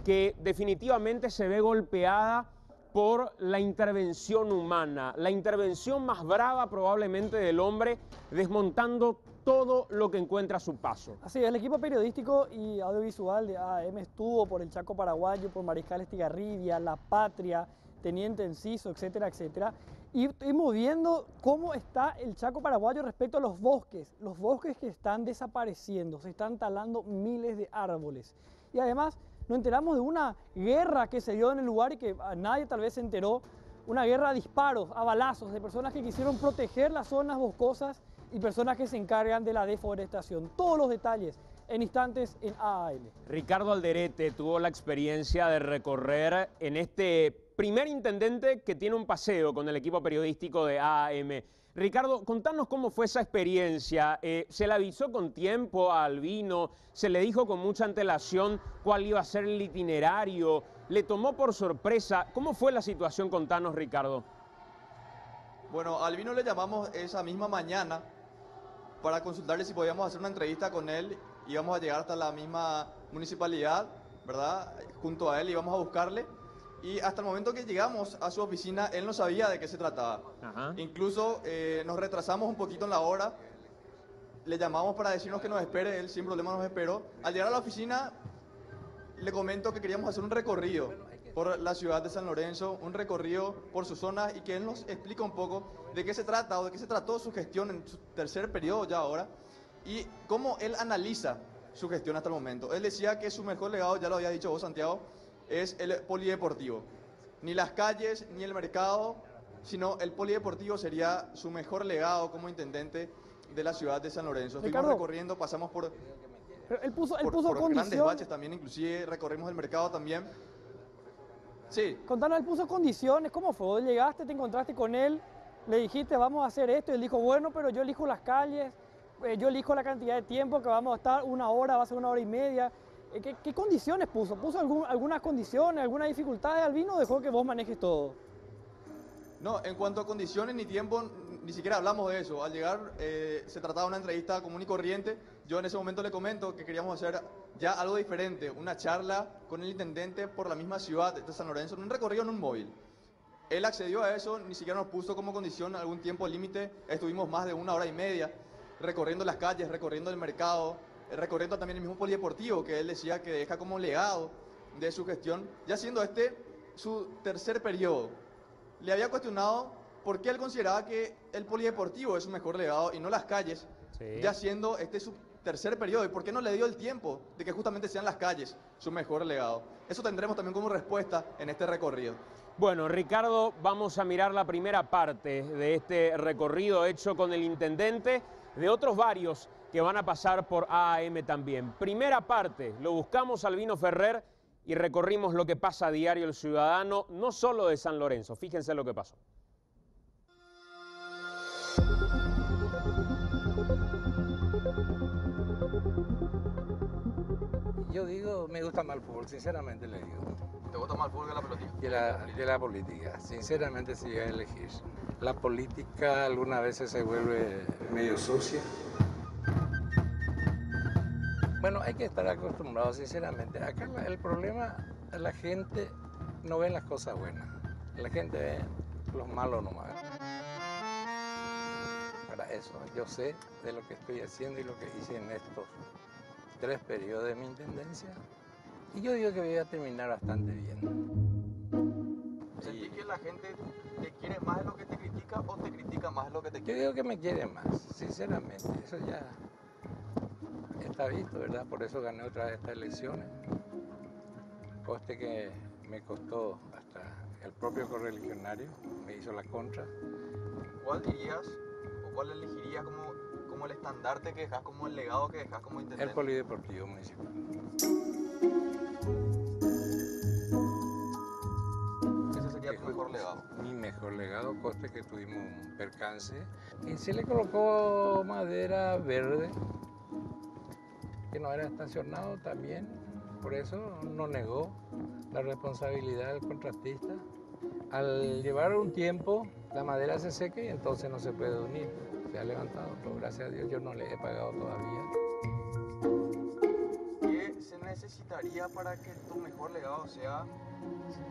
que definitivamente se ve golpeada por la intervención humana, la intervención más brava probablemente del hombre, desmontando todo lo que encuentra a su paso. Así es, el equipo periodístico y audiovisual de AM estuvo por el Chaco paraguayo, por Mariscal Estigarribia, La Patria, Teniente Enciso, etcétera, etcétera. Y estuvimos viendo cómo está el Chaco paraguayo respecto a los bosques que están desapareciendo, se están talando miles de árboles. Y además nos enteramos de una guerra que se dio en el lugar y que a nadie tal vez se enteró, una guerra a disparos, a balazos, de personas que quisieron proteger las zonas boscosas y personas que se encargan de la deforestación. Todos los detalles en instantes en AM. Ricardo Alderete tuvo la experiencia de recorrer en este primer intendente que tiene un paseo con el equipo periodístico de AM. Ricardo, contanos cómo fue esa experiencia. ¿Se le avisó con tiempo a Albino? ¿Se le dijo con mucha antelación cuál iba a ser el itinerario? ¿Le tomó por sorpresa? ¿Cómo fue la situación? Contanos, Ricardo. Bueno, a Albino le llamamos esa misma mañana para consultarle si podíamos hacer una entrevista con él. Íbamos a llegar hasta la misma municipalidad, ¿verdad? Junto a él íbamos a buscarle. Y hasta el momento que llegamos a su oficina, él no sabía de qué se trataba. Ajá. Incluso nos retrasamos un poquito en la hora. Le llamamos para decirnos que nos espere, él sin problema nos esperó. Al llegar a la oficina, le comento que queríamos hacer un recorrido por la ciudad de San Lorenzo, un recorrido por su zona y que él nos explique un poco de qué se trata o de qué se trató su gestión en su tercer periodo ya ahora y cómo él analiza su gestión hasta el momento. Él decía que su mejor legado, ya lo había dicho vos, Santiago, es el polideportivo. Ni las calles, ni el mercado, sino el polideportivo sería su mejor legado como intendente de la ciudad de San Lorenzo. Estuvimos recorriendo, pasamos por grandes baches también, inclusive recorrimos el mercado también. Sí. Contanos, él puso condiciones, ¿cómo fue? ¿Vos llegaste, te encontraste con él, le dijiste vamos a hacer esto? Y él dijo, bueno, pero yo elijo las calles, yo elijo la cantidad de tiempo que vamos a estar, 1 hora, va a ser 1 hora y media. ¿Qué condiciones puso? ¿Puso algunas condiciones, alguna dificultad de Albino o dejó que vos manejes todo? No, en cuanto a condiciones ni tiempo, ni siquiera hablamos de eso. Al llegar se trataba de una entrevista común y corriente. Yo en ese momento le comento que queríamos hacer ya algo diferente, una charla con el intendente por la misma ciudad de San Lorenzo, en un recorrido en un móvil. Él accedió a eso, ni siquiera nos puso como condición algún tiempo límite. Estuvimos más de 1 hora y media recorriendo las calles, recorriendo el mercado, recorriendo también el mismo polideportivo que él decía que deja como legado de su gestión, ya siendo este su tercer periodo. Le había cuestionado por qué él consideraba que el polideportivo es su mejor legado y no las calles, sí, ya siendo este su tercer periodo, y por qué no le dio el tiempo de que justamente sean las calles su mejor legado. Eso tendremos también como respuesta en este recorrido. Bueno, Ricardo, vamos a mirar la primera parte de este recorrido hecho con el intendente, de otros varios que van a pasar por AM también. Primera parte, lo buscamos a Albino Ferrer y recorrimos lo que pasa a diario el ciudadano, no solo de San Lorenzo. Fíjense lo que pasó. Yo digo, me gusta más el fútbol, sinceramente le digo. ¿Te gusta más el fútbol que la política? Que la política, sinceramente si voy a elegir. La política algunas veces se vuelve medio sucia. Bueno, hay que estar acostumbrado, sinceramente. Acá el problema, la gente no ve las cosas buenas. La gente ve los malos nomás. Para eso, yo sé de lo que estoy haciendo y lo que hice en estos 3 periodos de mi intendencia. Y yo digo que voy a terminar bastante bien. ¿Sentís que la gente te quiere más de lo que te critica o te critica más de lo que te quiere? Yo digo que me quiere más, sinceramente. Eso ya está visto, ¿verdad? Por eso gané otra vez estas elecciones. Coste que me costó hasta el propio correligionario, me hizo la contra. ¿Cuál dirías o cuál elegirías como el estandarte que dejas, como el legado que dejas como intendente? El polideportivo municipal. Ese sería tu mejor legado. mejor legado, coste que tuvimos un percance. Y se le colocó madera verde, que no era estacionado también, por eso no negó la responsabilidad del contratista. Al llevar un tiempo, la madera se seca y entonces no se puede unir. Se ha levantado, pero gracias a Dios yo no le he pagado todavía. ¿Qué se necesitaría para que tu mejor legado sea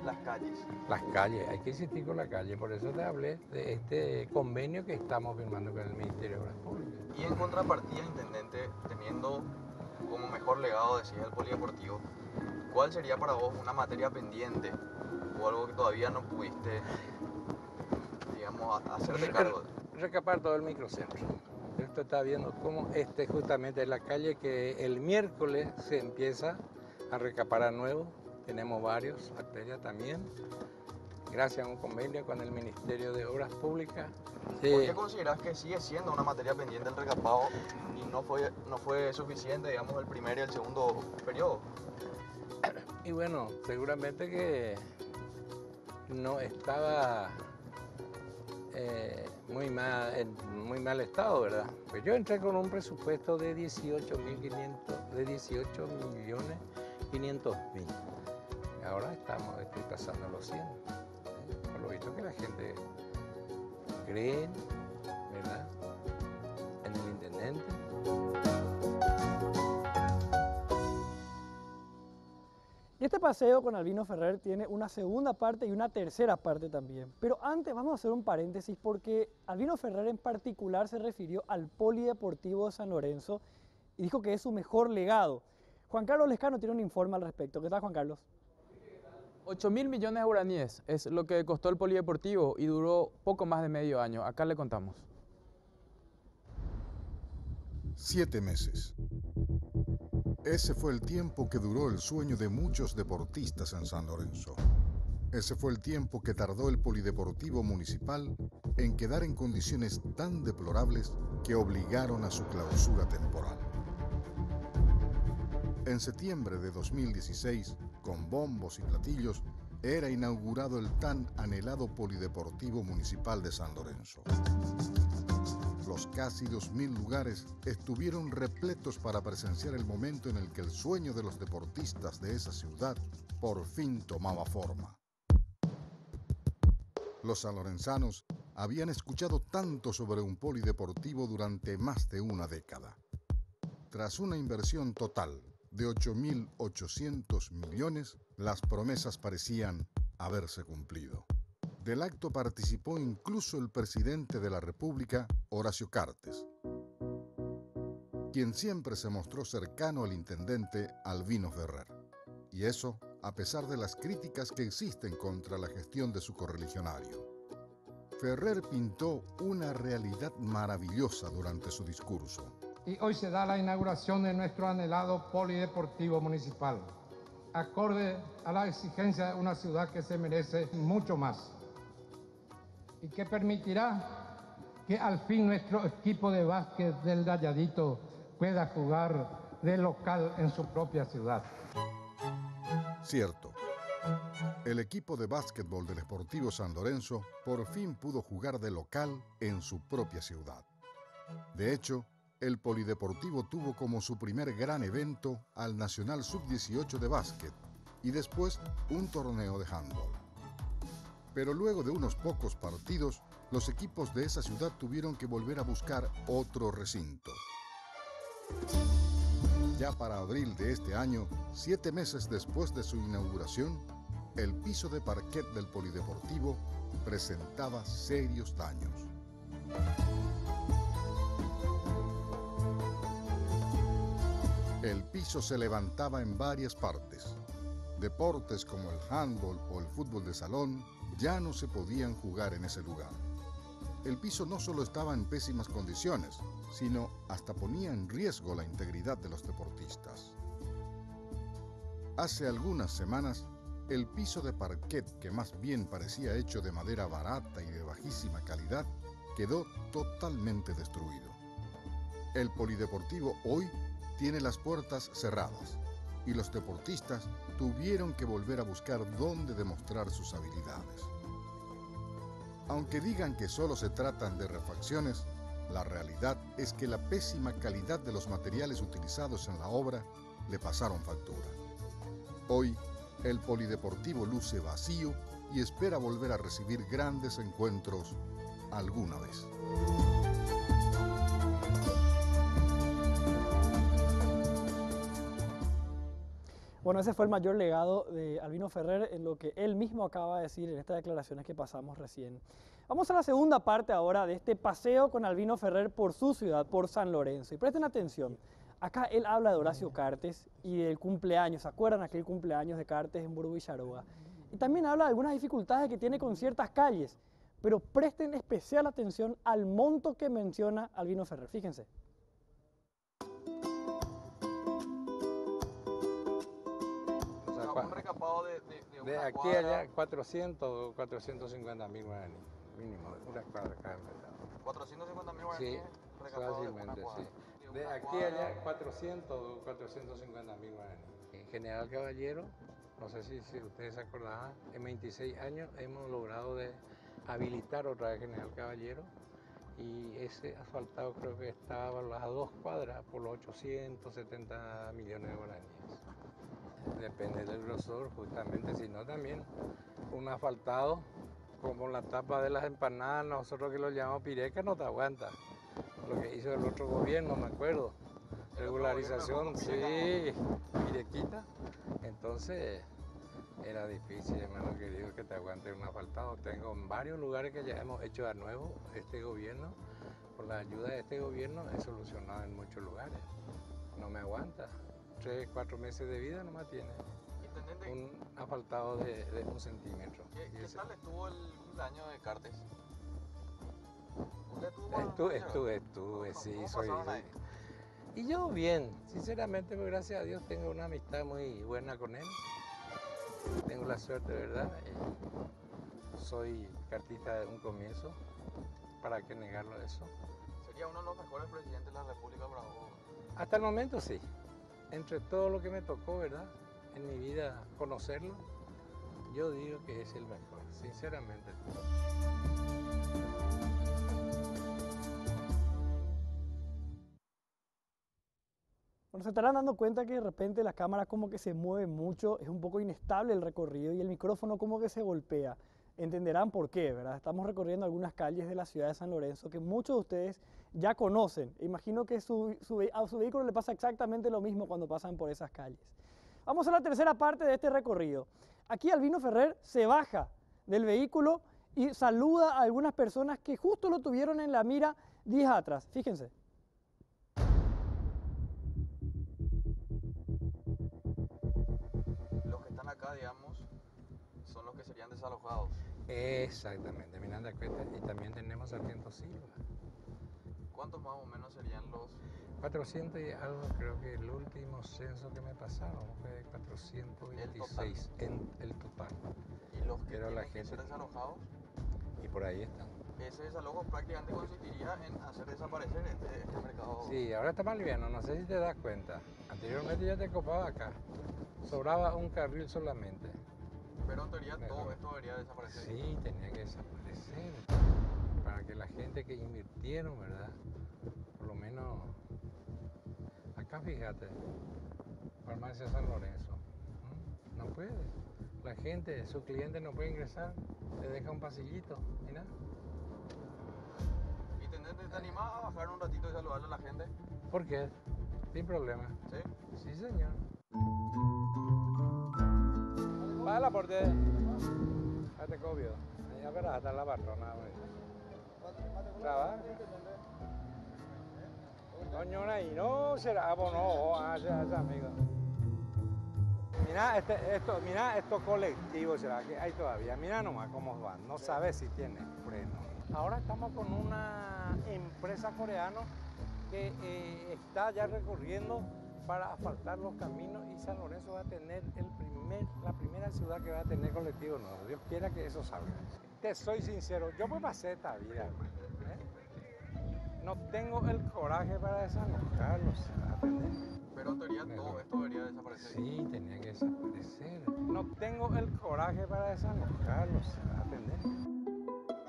las calles? Las calles, hay que insistir con la calle, por eso te hablé de este convenio que estamos firmando con el Ministerio de Obras Públicas. Y en contrapartida, intendente, teniendo como mejor legado, decía el polideportivo, ¿cuál sería para vos una materia pendiente o algo que todavía no pudiste, digamos, hacerte cargo de? Recapar todo el microcentro. Esto está viendo cómo justamente es la calle que el miércoles se empieza a recaparar nuevo. Tenemos varios arterias también, gracias a un convenio con el Ministerio de Obras Públicas. Sí. ¿Por qué consideras que sigue siendo una materia pendiente el recapado y no fue suficiente, digamos, el primer y el segundo periodo? Y bueno, seguramente que no estaba en muy mal estado, ¿verdad? Pues yo entré con un presupuesto de 18.500.000. Ahora estoy pasando los 100. Por lo visto que la gente cree, ¿verdad?, en el intendente. Y este paseo con Albino Ferrer tiene una segunda parte y una tercera parte también. Pero antes vamos a hacer un paréntesis porque Albino Ferrer en particular se refirió al Polideportivo de San Lorenzo y dijo que es su mejor legado. Juan Carlos Lescano tiene un informe al respecto. ¿Qué tal, Juan Carlos? 8.000 millones de guaraníes es lo que costó el polideportivo y duró poco más de medio año. Acá le contamos. 7 meses. Ese fue el tiempo que duró el sueño de muchos deportistas en San Lorenzo. Ese fue el tiempo que tardó el Polideportivo Municipal en quedar en condiciones tan deplorables que obligaron a su clausura temporal. En septiembre de 2016, con bombos y platillos, era inaugurado el tan anhelado Polideportivo Municipal de San Lorenzo. Los casi 2.000 lugares estuvieron repletos para presenciar el momento en el que el sueño de los deportistas de esa ciudad por fin tomaba forma. Los sanlorenzanos habían escuchado tanto sobre un polideportivo durante más de una década. Tras una inversión total de 8.800 millones, las promesas parecían haberse cumplido. Del acto participó incluso el presidente de la República, Horacio Cartes, quien siempre se mostró cercano al intendente Albino Ferrer. Y eso a pesar de las críticas que existen contra la gestión de su correligionario. Ferrer pintó una realidad maravillosa durante su discurso. Y hoy se da la inauguración de nuestro anhelado Polideportivo Municipal, acorde a la exigencia de una ciudad que se merece mucho más y que permitirá que al fin nuestro equipo de básquet del Rayadito pueda jugar de local en su propia ciudad. Cierto, el equipo de básquetbol del Sportivo San Lorenzo por fin pudo jugar de local en su propia ciudad. De hecho, el Polideportivo tuvo como su primer gran evento al Nacional Sub-18 de básquet y después un torneo de handball. Pero luego de unos pocos partidos, los equipos de esa ciudad tuvieron que volver a buscar otro recinto. Ya para abril de este año, 7 meses después de su inauguración, el piso de parquet del Polideportivo presentaba serios daños. El piso se levantaba en varias partes. Deportes como el handball o el fútbol de salón ya no se podían jugar en ese lugar. El piso no solo estaba en pésimas condiciones, sino hasta ponía en riesgo la integridad de los deportistas. Hace algunas semanas, el piso de parquet, que más bien parecía hecho de madera barata y de bajísima calidad, quedó totalmente destruido. El Polideportivo hoy tiene las puertas cerradas y los deportistas tuvieron que volver a buscar dónde demostrar sus habilidades. Aunque digan que solo se tratan de refacciones, la realidad es que la pésima calidad de los materiales utilizados en la obra le pasaron factura. Hoy, el polideportivo luce vacío y espera volver a recibir grandes encuentros alguna vez. Bueno, ese fue el mayor legado de Albino Ferrer en lo que él mismo acaba de decir en estas declaraciones que pasamos recién. Vamos a la segunda parte ahora de este paseo con Albino Ferrer por su ciudad, por San Lorenzo. Y presten atención, acá él habla de Horacio Cartes y del cumpleaños, ¿se acuerdan aquel cumpleaños de Cartes en Burgo Villaroa? Y también habla de algunas dificultades que tiene con ciertas calles, pero presten especial atención al monto que menciona Albino Ferrer, fíjense. Un recapado de aquí cuadra. Allá 400 o 450 mil guaraníes, mínimo, una cuadra acá en verdad. 450 mil guaraníes. Sí, fácilmente, sí. De aquí allá 400 o 450 mil guaraníes. En General Caballero, no sé si ustedes se acordarán, en 26 años hemos logrado de habilitar otra vez General Caballero y ese asfaltado creo que estaba valorado a 2 cuadras por los 870 millones de guaraníes. Depende del grosor, justamente, si no también un asfaltado como la tapa de las empanadas, nosotros que lo llamamos pireca, no te aguanta. Lo que hizo el otro gobierno, me acuerdo, regularización, sí, pirequita. Entonces era difícil, hermano querido, que te aguante un asfaltado. Tengo varios lugares que ya hemos hecho de nuevo este gobierno, por la ayuda de este gobierno he solucionado en muchos lugares. No me aguanta. 3, 4 meses de vida nomás tiene. Un asfaltado de 1 centímetro. ¿Qué tal estuvo el cumpleaños de Cartes? Estuve, sí, soy. Y yo bien, sinceramente, pues, gracias a Dios tengo una amistad muy buena con él. Tengo la suerte, ¿verdad? Soy cartista de un comienzo, ¿para qué negarlo eso? ¿Sería uno de los mejores presidentes de la República para vos? Hasta el momento sí. Entre todo lo que me tocó, ¿verdad? En mi vida conocerlo, yo digo que es el mejor, sinceramente. Bueno, se estarán dando cuenta que de repente la cámara como que se mueve mucho, es un poco inestable el recorrido y el micrófono como que se golpea. Entenderán por qué, ¿verdad? Estamos recorriendo algunas calles de la ciudad de San Lorenzo que muchos de ustedes ya conocen. Imagino que a su vehículo le pasa exactamente lo mismo cuando pasan por esas calles. Vamos a la tercera parte de este recorrido. Aquí Albino Ferrer se baja del vehículo y saluda a algunas personas que justo lo tuvieron en la mira días atrás. Fíjense. Los que están acá, digamos, son los que serían desalojados. Exactamente, Miranda Cuesta, y también tenemos Sargento Silva. ¿Cuántos más o menos serían los? 400 y algo, creo que el último censo que me pasaron fue de 426 en el total. ¿Y los que pero tienen la que gente ser desalojados? Y por ahí están. Ese desalojo prácticamente consistiría en hacer desaparecer este mercado. Sí, ahora está más liviano, no sé si te das cuenta. Anteriormente ya te copaba acá, sobraba un carril solamente. Pero en teoría todo esto debería desaparecer. Sí, tenía que desaparecer. Para que la gente que invirtieron, ¿verdad? Por lo menos, acá fíjate, Farmacia San Lorenzo. No puede. La gente, su cliente no puede ingresar, le deja un pasillito, mira. ¿Y te animás a bajar un ratito y saludarle a la gente? ¿Por qué? Sin problema. ¿Sí? Sí, señor. Va la porte. Ya te copio. Ya verás, hasta la patrona. ¿Trabaja? Coño, ahí no será, no, amigo. Mira estos colectivos, será que hay todavía. Mira nomás cómo van, no sabes si tiene freno. Ahora estamos con una empresa coreana que está ya recorriendo para asfaltar los caminos y San Lorenzo va a tener la primera ciudad que va a tener colectivo nuevo. Dios quiera que eso salga. Te soy sincero, yo me pasé esta vida. No tengo el coraje para desalojarlos. Pero en teoría todo esto debería desaparecer. Sí, tenía que desaparecer. No tengo el coraje para desalojarlos.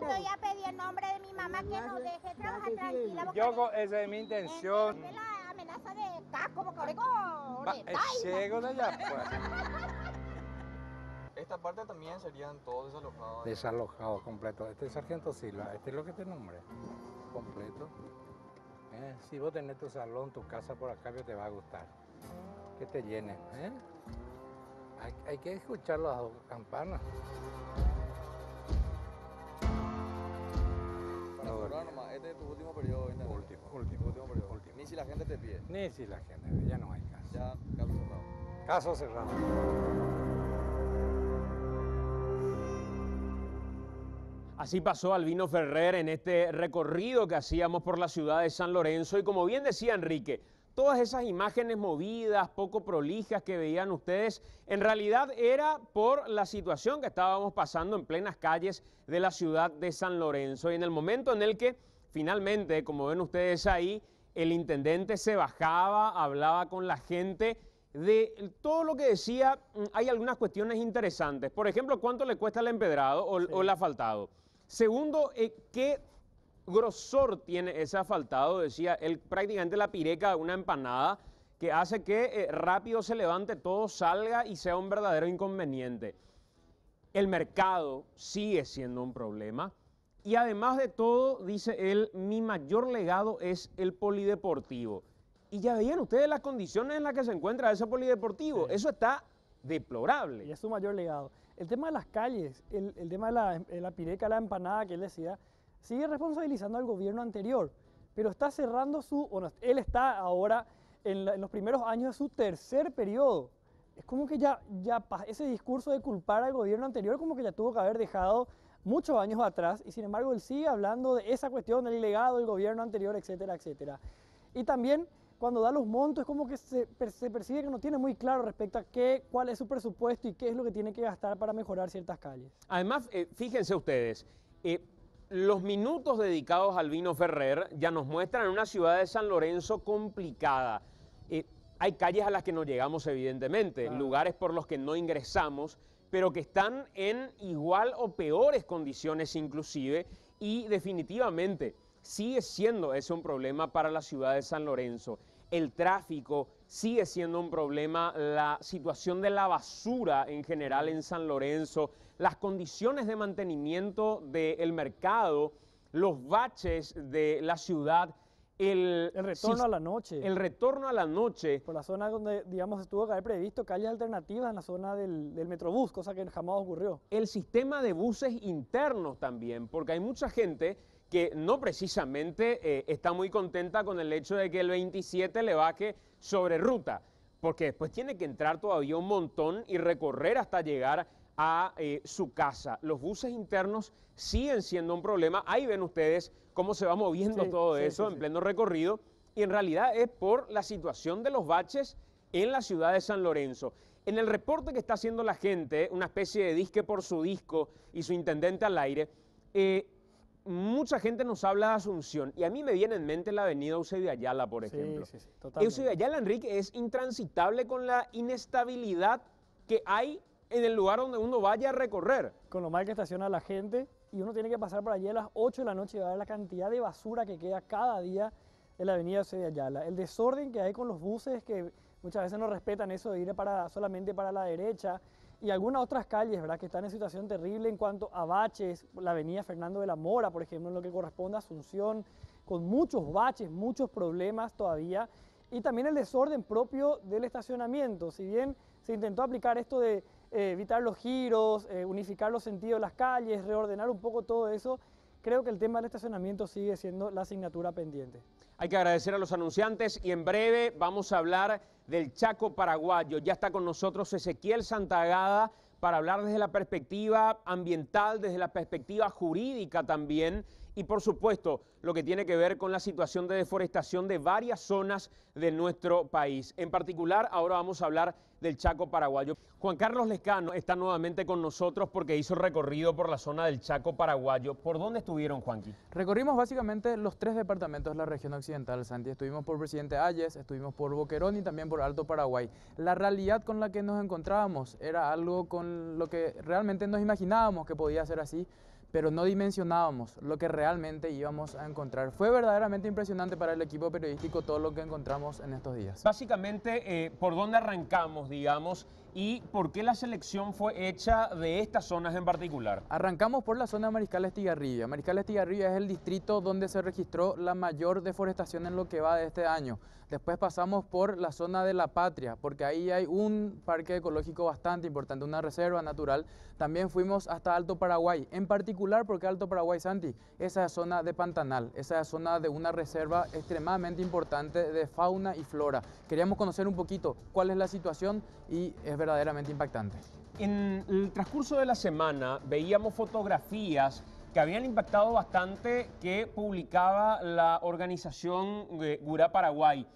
estoy a pedir en nombre de mi mamá que nos deje trabajar tranquila. Yo, esa es mi intención. Es la amenaza de casco, porque ahora llego de allá, pues. Esta parte también serían todos desalojados. Desalojado completo. Este es Sargento Silva, este es lo que te nombré. Completo. Si vos tenés tu salón, tu casa por acá, te va a gustar. Que te llenen. Hay que escuchar las campanas. Para cerrar nomás, este es tu último periodo. Último periodo. Ni si la gente te pide. Ni si la gente, ya no hay caso. Ya, caso cerrado. Caso cerrado. Así pasó Albino Ferrer en este recorrido que hacíamos por la ciudad de San Lorenzo y como bien decía Enrique, todas esas imágenes movidas, poco prolijas que veían ustedes, en realidad era por la situación que estábamos pasando en plenas calles de la ciudad de San Lorenzo. Y en el momento en el que finalmente, como ven ustedes ahí, el intendente se bajaba, hablaba con la gente, de todo lo que decía, hay algunas cuestiones interesantes. Por ejemplo, ¿cuánto le cuesta el empedrado o el asfaltado? Segundo, ¿qué grosor tiene ese asfaltado? Decía él, prácticamente la pireca de una empanada que hace que rápido se levante todo, salga y sea un verdadero inconveniente. El mercado sigue siendo un problema y además de todo, dice él, mi mayor legado es el polideportivo. Y ya veían ustedes las condiciones en las que se encuentra ese polideportivo. Eso está deplorable. Y es su mayor legado. El tema de las calles, el tema de la pireca, la empanada que él decía, sigue responsabilizando al gobierno anterior, pero está cerrando bueno, él está ahora en los primeros años de su tercer periodo. Es como que ya ese discurso de culpar al gobierno anterior como que ya tuvo que haber dejado muchos años atrás y sin embargo él sigue hablando de esa cuestión del legado del gobierno anterior, etcétera, etcétera. Y también cuando da los montos es como que se percibe que no tiene muy claro respecto a cuál es su presupuesto y qué es lo que tiene que gastar para mejorar ciertas calles. Además, fíjense ustedes, los minutos dedicados a Albino Ferrer ya nos muestran una ciudad de San Lorenzo complicada. Hay calles a las que no llegamos evidentemente, lugares por los que no ingresamos, pero que están en igual o peores condiciones inclusive y definitivamente sigue siendo ese un problema para la ciudad de San Lorenzo. El tráfico sigue siendo un problema, la situación de la basura en general en San Lorenzo, las condiciones de mantenimiento del mercado, los baches de la ciudad, el retorno a la noche. El retorno a la noche. Por la zona donde, digamos, se tuvo que haber previsto calles alternativas en la zona del Metrobús, cosa que jamás ocurrió. El sistema de buses internos también, porque hay mucha gente que no precisamente está muy contenta con el hecho de que el 27 le baje sobre ruta, porque después tiene que entrar todavía un montón y recorrer hasta llegar a su casa. Los buses internos siguen siendo un problema. Ahí ven ustedes cómo se va moviendo todo eso en pleno recorrido y en realidad es por la situación de los baches en la ciudad de San Lorenzo. En el reporte que está haciendo la gente, una especie de disque por su disco y su intendente al aire, mucha gente nos habla de Asunción y a mí me viene en mente la avenida Eusebio Ayala, por ejemplo. Eusebio Ayala, Enrique, es intransitable con la inestabilidad que hay en el lugar donde uno vaya a recorrer. Con lo mal que estaciona la gente y uno tiene que pasar por allí a las 8 de la noche y ver la cantidad de basura que queda cada día en la avenida Eusebio Ayala. El desorden que hay con los buses que muchas veces no respetan eso de ir solamente para la derecha. Y algunas otras calles, ¿verdad?, que están en situación terrible en cuanto a baches, la avenida Fernando de la Mora, por ejemplo, en lo que corresponde a Asunción, con muchos baches, muchos problemas todavía, y también el desorden propio del estacionamiento. Si bien se intentó aplicar esto de evitar los giros, unificar los sentidos de las calles, reordenar un poco todo eso, creo que el tema del estacionamiento sigue siendo la asignatura pendiente. Hay que agradecer a los anunciantes y en breve vamos a hablar del Chaco paraguayo. Ya está con nosotros Ezequiel Santagada para hablar desde la perspectiva ambiental, desde la perspectiva jurídica también y por supuesto lo que tiene que ver con la situación de deforestación de varias zonas de nuestro país. En particular, ahora vamos a hablar del Chaco paraguayo. Juan Carlos Lescano está nuevamente con nosotros porque hizo el recorrido por la zona del Chaco paraguayo. ¿Por dónde estuvieron, Juanqui? Recorrimos básicamente los 3 departamentos de la región occidental, Santi. Estuvimos por Presidente Hayes, estuvimos por Boquerón y también por Alto Paraguay. La realidad con la que nos encontrábamos era algo con lo que realmente nos imaginábamos que podía ser así, pero no dimensionábamos lo que realmente íbamos a encontrar. Fue verdaderamente impresionante para el equipo periodístico todo lo que encontramos en estos días. Básicamente, ¿por dónde arrancamos, digamos, y por qué la selección fue hecha de estas zonas en particular? Arrancamos por la zona de Mariscal Estigarribia. Mariscal Estigarribia es el distrito donde se registró la mayor deforestación en lo que va de este año. Después pasamos por la zona de La Patria, porque ahí hay un parque ecológico bastante importante, una reserva natural. También fuimos hasta Alto Paraguay, en particular porque Alto Paraguay, Santi, esa es zona de Pantanal, esa es zona de una reserva extremadamente importante de fauna y flora. Queríamos conocer un poquito cuál es la situación y es verdaderamente impactante. En el transcurso de la semana veíamos fotografías que habían impactado bastante que publicaba la organización Gurá Paraguay.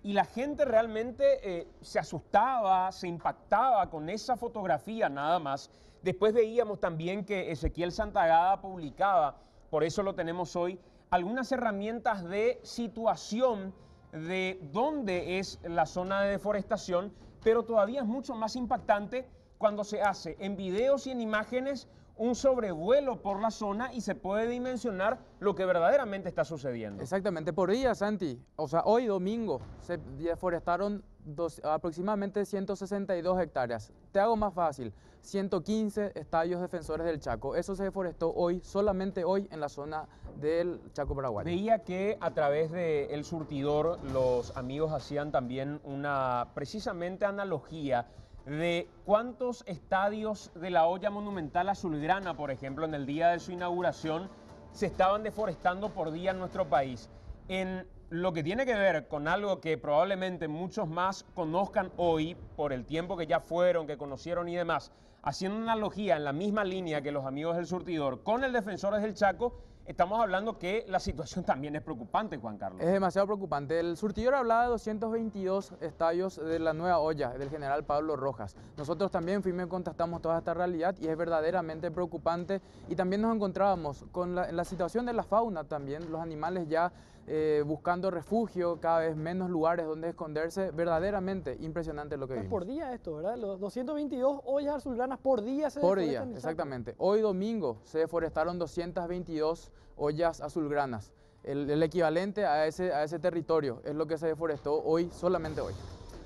Y la gente realmente se asustaba, se impactaba con esa fotografía nada más. Después veíamos también que Ezequiel Santagada publicaba, por eso lo tenemos hoy, algunas herramientas de situación de dónde es la zona de deforestación, pero todavía es mucho más impactante cuando se hace en videos y en imágenes un sobrevuelo por la zona y se puede dimensionar lo que verdaderamente está sucediendo. Exactamente, por día, Santi, o sea, hoy domingo se deforestaron aproximadamente 162 hectáreas. Te hago más fácil, 115 estadios defensores del Chaco. Eso se deforestó hoy, solamente hoy, en la zona del Chaco paraguayo. Veía que a través del surtidor los amigos hacían también una precisamente analogía de cuántos estadios de la olla monumental azulgrana, por ejemplo, en el día de su inauguración, se estaban deforestando por día en nuestro país. En lo que tiene que ver con algo que probablemente muchos más conozcan hoy, por el tiempo que ya fueron, que conocieron y demás, haciendo una analogía en la misma línea que los amigos del surtidor con el Defensores del Chaco, estamos hablando que la situación también es preocupante, Juan Carlos. Es demasiado preocupante. El surtidor hablaba de 222 estadios de la nueva olla del general Pablo Rojas. Nosotros también fuimos y contestamos toda esta realidad y es verdaderamente preocupante. Y también nos encontrábamos con la situación de la fauna también, los animales ya buscando refugio, cada vez menos lugares donde esconderse. Verdaderamente impresionante lo que vimos. Por día esto, ¿verdad? Los 222 ollas azulgranas por día se Por deforestan. día, exactamente. Hoy domingo se deforestaron 222 ollas azulgranas. El equivalente a ese territorio es lo que se deforestó hoy, solamente hoy.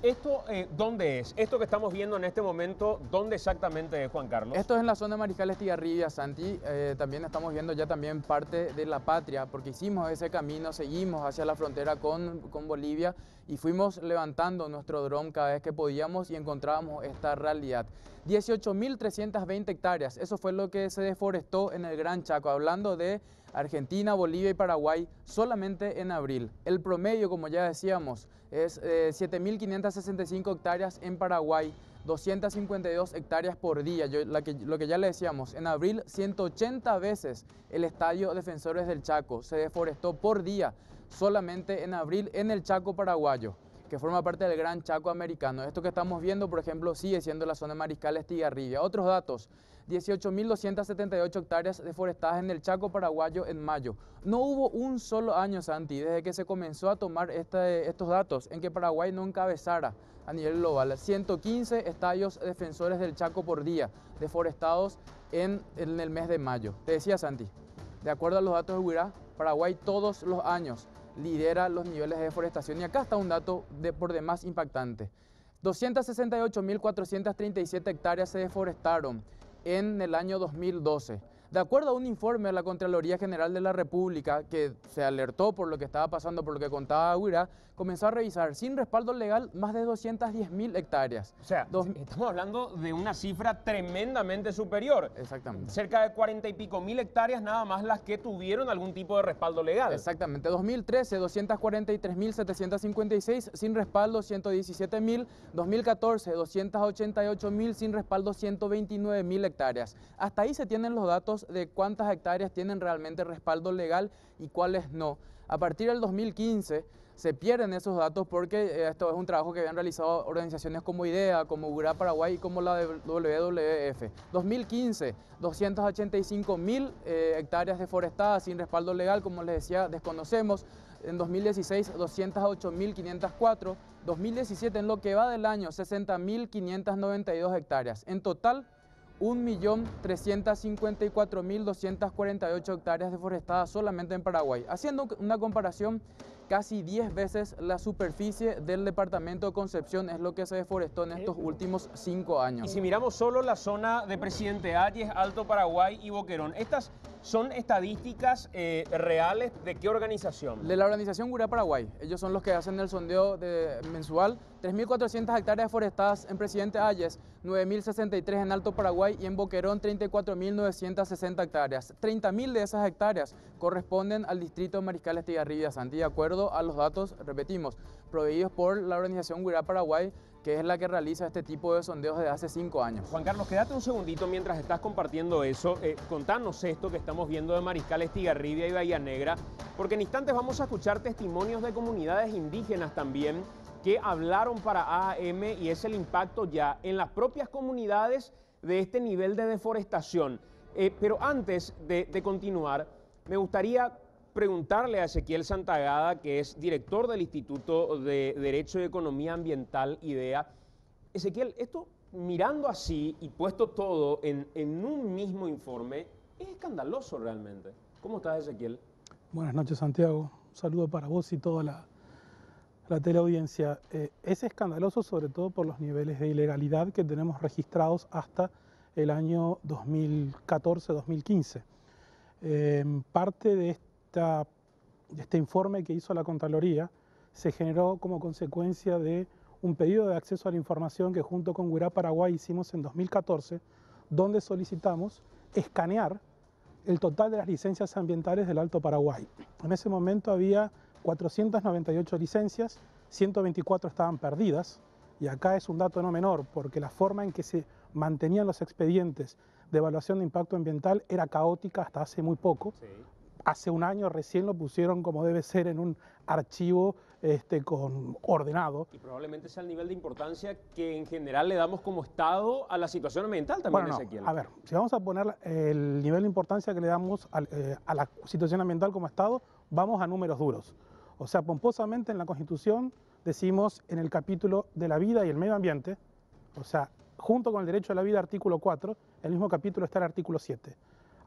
¿Esto dónde es? Esto que estamos viendo en este momento, ¿dónde exactamente es, Juan Carlos? Esto es en la zona de Mariscal Estigarribia, Santi. También estamos viendo ya también parte de La Patria, porque hicimos ese camino, seguimos hacia la frontera con Bolivia y fuimos levantando nuestro dron cada vez que podíamos y encontrábamos esta realidad. 18.320 hectáreas, eso fue lo que se deforestó en el Gran Chaco, hablando de Argentina, Bolivia y Paraguay, solamente en abril. El promedio, como ya decíamos, es 7.565 hectáreas en Paraguay, 252 hectáreas por día. Lo que ya le decíamos, en abril 180 veces el Estadio Defensores del Chaco se deforestó por día, solamente en abril en el Chaco paraguayo, que forma parte del Gran Chaco americano. Esto que estamos viendo, por ejemplo, sigue siendo la zona de Mariscal Estigarribia. Otros datos: 18.278 hectáreas deforestadas en el Chaco paraguayo en mayo. No hubo un solo año, Santi, desde que se comenzó a tomar estos datos, en que Paraguay no encabezara a nivel global. 115 estadios defensores del Chaco por día deforestados en el mes de mayo. Te decía, Santi, de acuerdo a los datos de Gurá, Paraguay todos los años lidera los niveles de deforestación. Y acá está un dato por demás impactante. 268.437 hectáreas se deforestaron en el año 2012. De acuerdo a un informe de la Contraloría General de la República, que se alertó por lo que estaba pasando, por lo que contaba Gurá, comenzó a revisar sin respaldo legal más de 210.000 hectáreas. O sea, estamos hablando de una cifra tremendamente superior. Exactamente. Cerca de 40 y pico mil hectáreas nada más las que tuvieron algún tipo de respaldo legal. Exactamente. 2013, 243.756 sin respaldo, 117.000. 2014, 288.000 sin respaldo, 129.000 hectáreas. Hasta ahí se tienen los datos de cuántas hectáreas tienen realmente respaldo legal y cuáles no. A partir del 2015 se pierden esos datos porque esto es un trabajo que habían realizado organizaciones como IDEA, como Gurá Paraguay y como la WWF. 2015, 285.000 hectáreas deforestadas sin respaldo legal, como les decía, desconocemos. En 2016, 208.504. 2017, en lo que va del año, 60.592 hectáreas. En total, 1.354.248 hectáreas deforestadas solamente en Paraguay, haciendo una comparación. Casi 10 veces la superficie del departamento de Concepción es lo que se deforestó en estos últimos 5 años. Y si miramos solo la zona de Presidente Hayes, Alto Paraguay y Boquerón, estas son estadísticas reales ¿de qué organización? De la organización Gurá Paraguay. Ellos son los que hacen el sondeo mensual. 3.400 hectáreas deforestadas en Presidente Hayes, 9.063 en Alto Paraguay y en Boquerón 34.960 hectáreas. 30.000 de esas hectáreas corresponden al distrito de Mariscal Estigarribia Santi, de acuerdo a los datos, repetimos, proveídos por la organización Gurá Paraguay, que es la que realiza este tipo de sondeos desde hace 5 años. Juan Carlos, quédate un segundito mientras estás compartiendo eso. Contanos esto que estamos viendo de Mariscal Estigarribia y Bahía Negra, porque en instantes vamos a escuchar testimonios de comunidades indígenas también que hablaron para AAM y es el impacto ya en las propias comunidades de este nivel de deforestación. Pero antes de continuar, me gustaría preguntarle a Ezequiel Santagada, que es director del Instituto de Derecho y Economía Ambiental, IDEA. Ezequiel, esto mirando así y puesto todo en un mismo informe, es escandaloso realmente. ¿Cómo estás, Ezequiel? Buenas noches, Santiago. Un saludo para vos y toda la teleaudiencia. Es escandaloso sobre todo por los niveles de ilegalidad que tenemos registrados hasta el año 2014-2015. Parte de este informe que hizo la Contraloría se generó como consecuencia de un pedido de acceso a la información que junto con Gurá Paraguay hicimos en 2014, donde solicitamos escanear el total de las licencias ambientales del Alto Paraguay. En ese momento había 498 licencias, 124 estaban perdidas, y acá es un dato no menor, porque la forma en que se mantenían los expedientes de evaluación de impacto ambiental era caótica hasta hace muy poco. Sí. Hace un año recién lo pusieron como debe ser en un archivo ordenado. Y probablemente sea el nivel de importancia que en general le damos como Estado a la situación ambiental también, bueno, Ezequiel. A ver, si vamos a poner el nivel de importancia que le damos a la situación ambiental como Estado, vamos a números duros. O sea, pomposamente en la Constitución decimos en el capítulo de la vida y el medio ambiente, o sea, junto con el derecho a la vida, artículo 4, en el mismo capítulo está el artículo 7.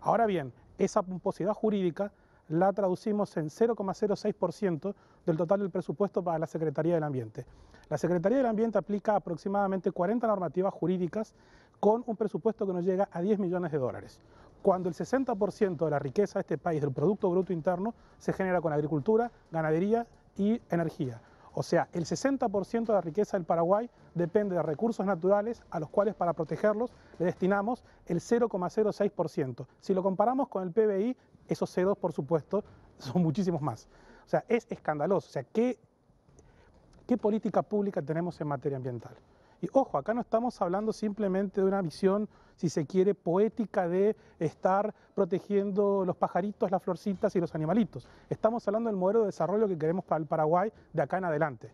Ahora bien, esa pomposidad jurídica la traducimos en 0,06% del total del presupuesto para la Secretaría del Ambiente. La Secretaría del Ambiente aplica aproximadamente 40 normativas jurídicas con un presupuesto que nos llega a 10 millones de dólares. Cuando el 60% de la riqueza de este país, del Producto Bruto Interno, se genera con agricultura, ganadería y energía. O sea, el 60% de la riqueza del Paraguay depende de recursos naturales a los cuales para protegerlos le destinamos el 0,06%. Si lo comparamos con el PBI, esos ceros, por supuesto, son muchísimos más. O sea, es escandaloso. O sea, ¿qué política pública tenemos en materia ambiental? Y ojo, acá no estamos hablando simplemente de una visión, si se quiere, poética de estar protegiendo los pajaritos, las florcitas y los animalitos. Estamos hablando del modelo de desarrollo que queremos para el Paraguay de acá en adelante.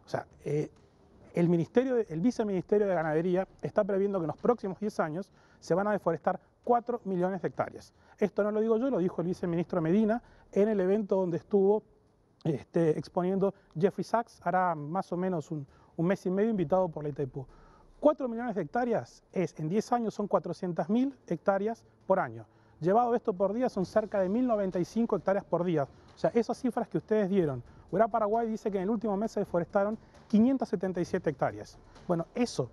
O sea, el viceministerio de Ganadería está previendo que en los próximos 10 años se van a deforestar 4 millones de hectáreas. Esto no lo digo yo, lo dijo el viceministro Medina en el evento donde estuvo exponiendo Jeffrey Sachs, hará más o menos un mes y medio, invitado por la Itaipú. 4 millones de hectáreas en 10 años son 400.000 hectáreas por año. Llevado esto por día son cerca de 1.095 hectáreas por día. O sea, esas cifras que ustedes dieron. Gurá Paraguay dice que en el último mes se deforestaron 577 hectáreas. Bueno, eso,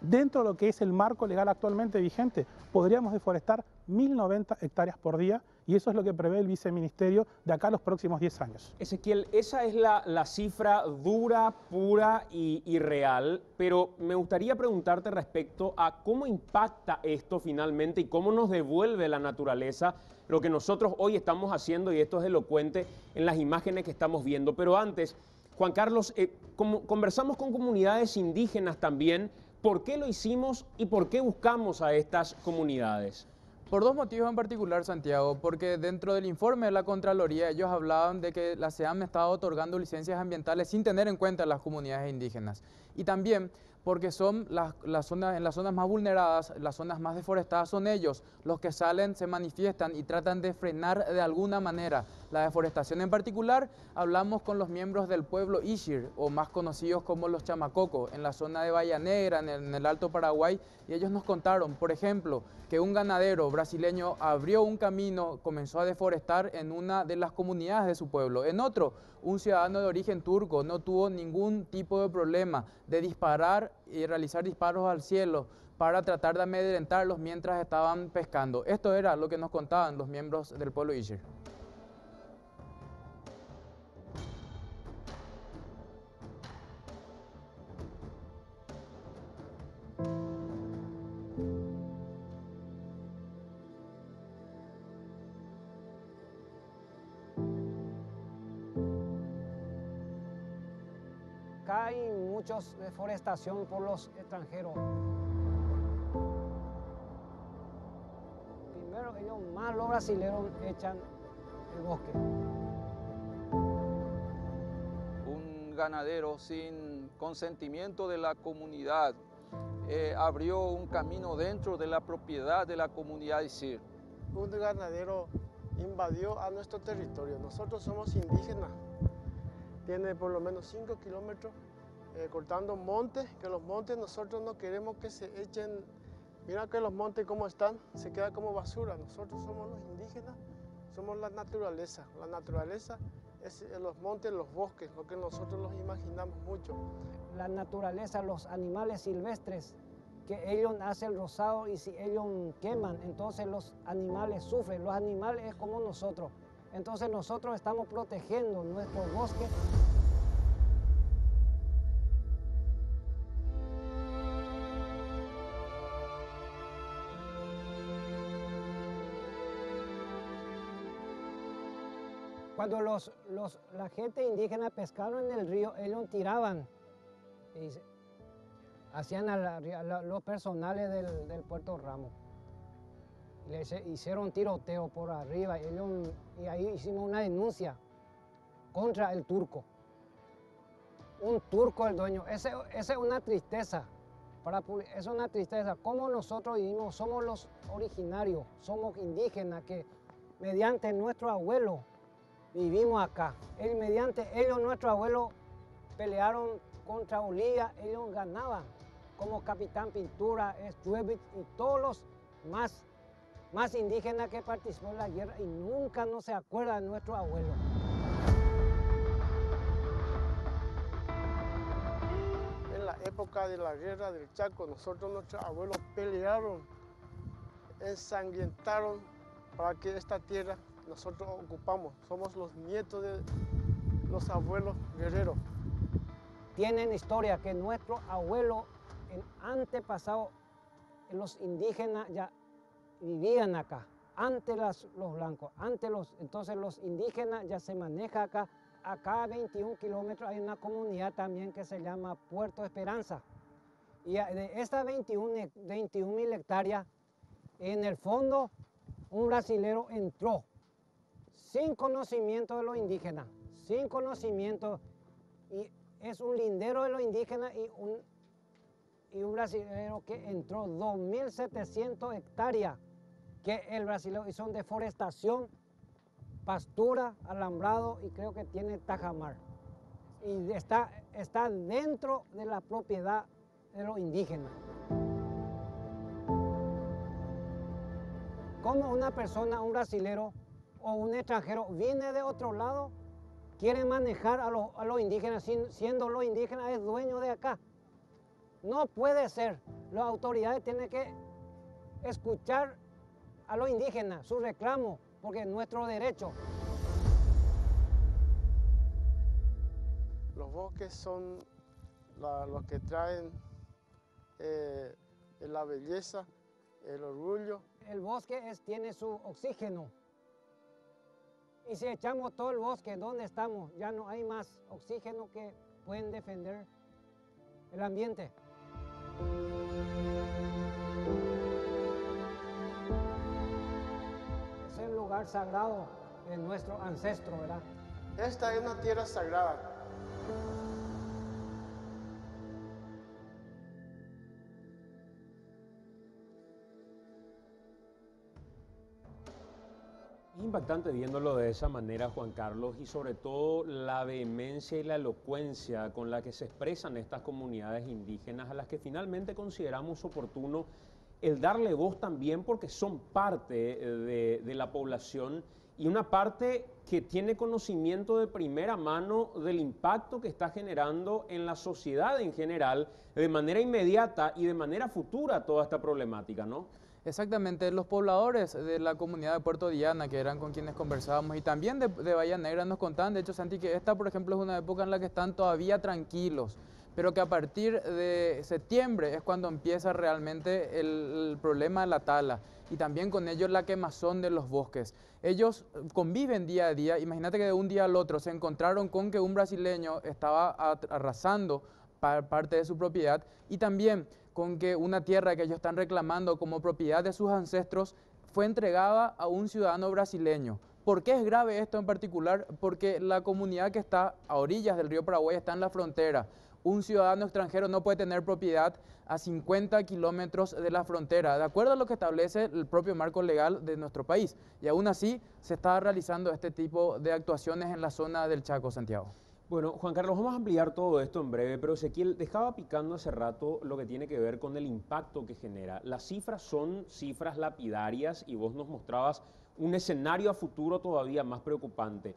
dentro de lo que es el marco legal actualmente vigente, podríamos deforestar 1.090 hectáreas por día, y eso es lo que prevé el viceministerio de acá a los próximos 10 años. Ezequiel, esa es la cifra dura, pura y real, pero me gustaría preguntarte respecto a cómo impacta esto finalmente y cómo nos devuelve la naturaleza lo que nosotros hoy estamos haciendo, y esto es elocuente en las imágenes que estamos viendo. Pero antes, Juan Carlos, conversamos con comunidades indígenas también. ¿Por qué lo hicimos y por qué buscamos a estas comunidades? Por dos motivos en particular, Santiago, porque dentro del informe de la Contraloría ellos hablaban de que la SEAM estaba otorgando licencias ambientales sin tener en cuenta las comunidades indígenas. Y también porque son las zonas, en las zonas más vulneradas, las zonas más deforestadas son ellos los que salen, se manifiestan y tratan de frenar de alguna manera la deforestación. En particular, hablamos con los miembros del pueblo Ixir, o más conocidos como los Chamacoco, en la zona de Bahía Negra, en el Alto Paraguay, y ellos nos contaron, por ejemplo, que un ganadero brasileño abrió un camino, comenzó a deforestar en una de las comunidades de su pueblo. En otro, un ciudadano de origen turco no tuvo ningún tipo de problema de disparar y realizar disparos al cielo para tratar de amedrentarlos mientras estaban pescando. Esto era lo que nos contaban los miembros del pueblo Ixir. Acá hay mucha deforestación por los extranjeros. Primero, ellos más los brasileños echan el bosque. Un ganadero sin consentimiento de la comunidad abrió un camino dentro de la propiedad de la comunidad Ixir. Un ganadero invadió a nuestro territorio. Nosotros somos indígenas. Tiene por lo menos 5 kilómetros cortando montes, que los montes nosotros no queremos que se echen. Mira que los montes como están, se queda como basura. Nosotros somos los indígenas, somos la naturaleza. La naturaleza es los montes, los bosques, lo que nosotros los imaginamos mucho. La naturaleza, los animales silvestres, que ellos hacen rosado y si ellos queman, entonces los animales sufren. Los animales es como nosotros. Entonces nosotros estamos protegiendo nuestro bosque. Cuando la gente indígena pescaron en el río, ellos tiraban y hacían los personales del Puerto Ramos. Les hicieron tiroteo por arriba y ahí hicimos una denuncia contra el turco. Un turco el dueño. Esa es una tristeza. Es una tristeza. Como nosotros vivimos, somos los originarios, somos indígenas que mediante nuestro abuelo vivimos acá. Mediante ellos, nuestros abuelos pelearon contra Bolivia, ellos ganaban. Como Capitán Pintura, Stuebit y todos los más indígenas que participó en la guerra y nunca no se acuerda de nuestro abuelo. En la época de la guerra del Chaco, nuestros abuelos pelearon, ensangrentaron para que esta tierra nosotros ocupamos. Somos los nietos de los abuelos guerreros. Tienen historia que nuestro abuelo, en antepasado, los indígenas ya vivían acá, antes los blancos, entonces los indígenas ya se maneja acá. Acá a 21 kilómetros hay una comunidad también que se llama Puerto Esperanza. Y de estas 21.000 hectáreas, en el fondo, un brasilero entró sin conocimiento de los indígenas, sin conocimiento, y es un lindero de los indígenas y un brasilero que entró 2.700 hectáreas que el brasilero hizo en deforestación, pastura, alambrado y creo que tiene tajamar. Y está dentro de la propiedad de los indígenas. Como una persona, un brasilero o un extranjero viene de otro lado, quiere manejar a los indígenas, siendo los indígenas es dueño de acá. No puede ser. Las autoridades tienen que escuchar a los indígenas, su reclamo, porque es nuestro derecho. Los bosques son los que traen la belleza, el orgullo. El bosque tiene su oxígeno. Y si echamos todo el bosque donde estamos, ya no hay más oxígeno que pueden defender el ambiente. Es el lugar sagrado de nuestro ancestro, ¿verdad? Esta es una tierra sagrada. Es impactante viéndolo de esa manera, Juan Carlos, y sobre todo la vehemencia y la elocuencia con la que se expresan estas comunidades indígenas, a las que finalmente consideramos oportuno el darle voz también porque son parte de la población y una parte que tiene conocimiento de primera mano del impacto que está generando en la sociedad en general, de manera inmediata y de manera futura toda esta problemática, ¿no? Exactamente, los pobladores de la comunidad de Puerto Diana, que eran con quienes conversábamos, y también de Bahía Negra, nos contaban, de hecho, Santi, que esta, por ejemplo, es una época en la que están todavía tranquilos, pero que a partir de septiembre es cuando empieza realmente el problema de la tala, y también con ello la quemazón de los bosques. Ellos conviven día a día, imagínate que de un día al otro se encontraron con que un brasileño estaba arrasando parte de su propiedad, y también con que una tierra que ellos están reclamando como propiedad de sus ancestros fue entregada a un ciudadano brasileño. ¿Por qué es grave esto en particular? Porque la comunidad que está a orillas del río Paraguay está en la frontera. Un ciudadano extranjero no puede tener propiedad a 50 kilómetros de la frontera, de acuerdo a lo que establece el propio marco legal de nuestro país. Y aún así se está realizando este tipo de actuaciones en la zona del Chaco, Santiago. Bueno, Juan Carlos, vamos a ampliar todo esto en breve, pero Ezequiel dejaba picando hace rato lo que tiene que ver con el impacto que genera. Las cifras son cifras lapidarias y vos nos mostrabas un escenario a futuro todavía más preocupante.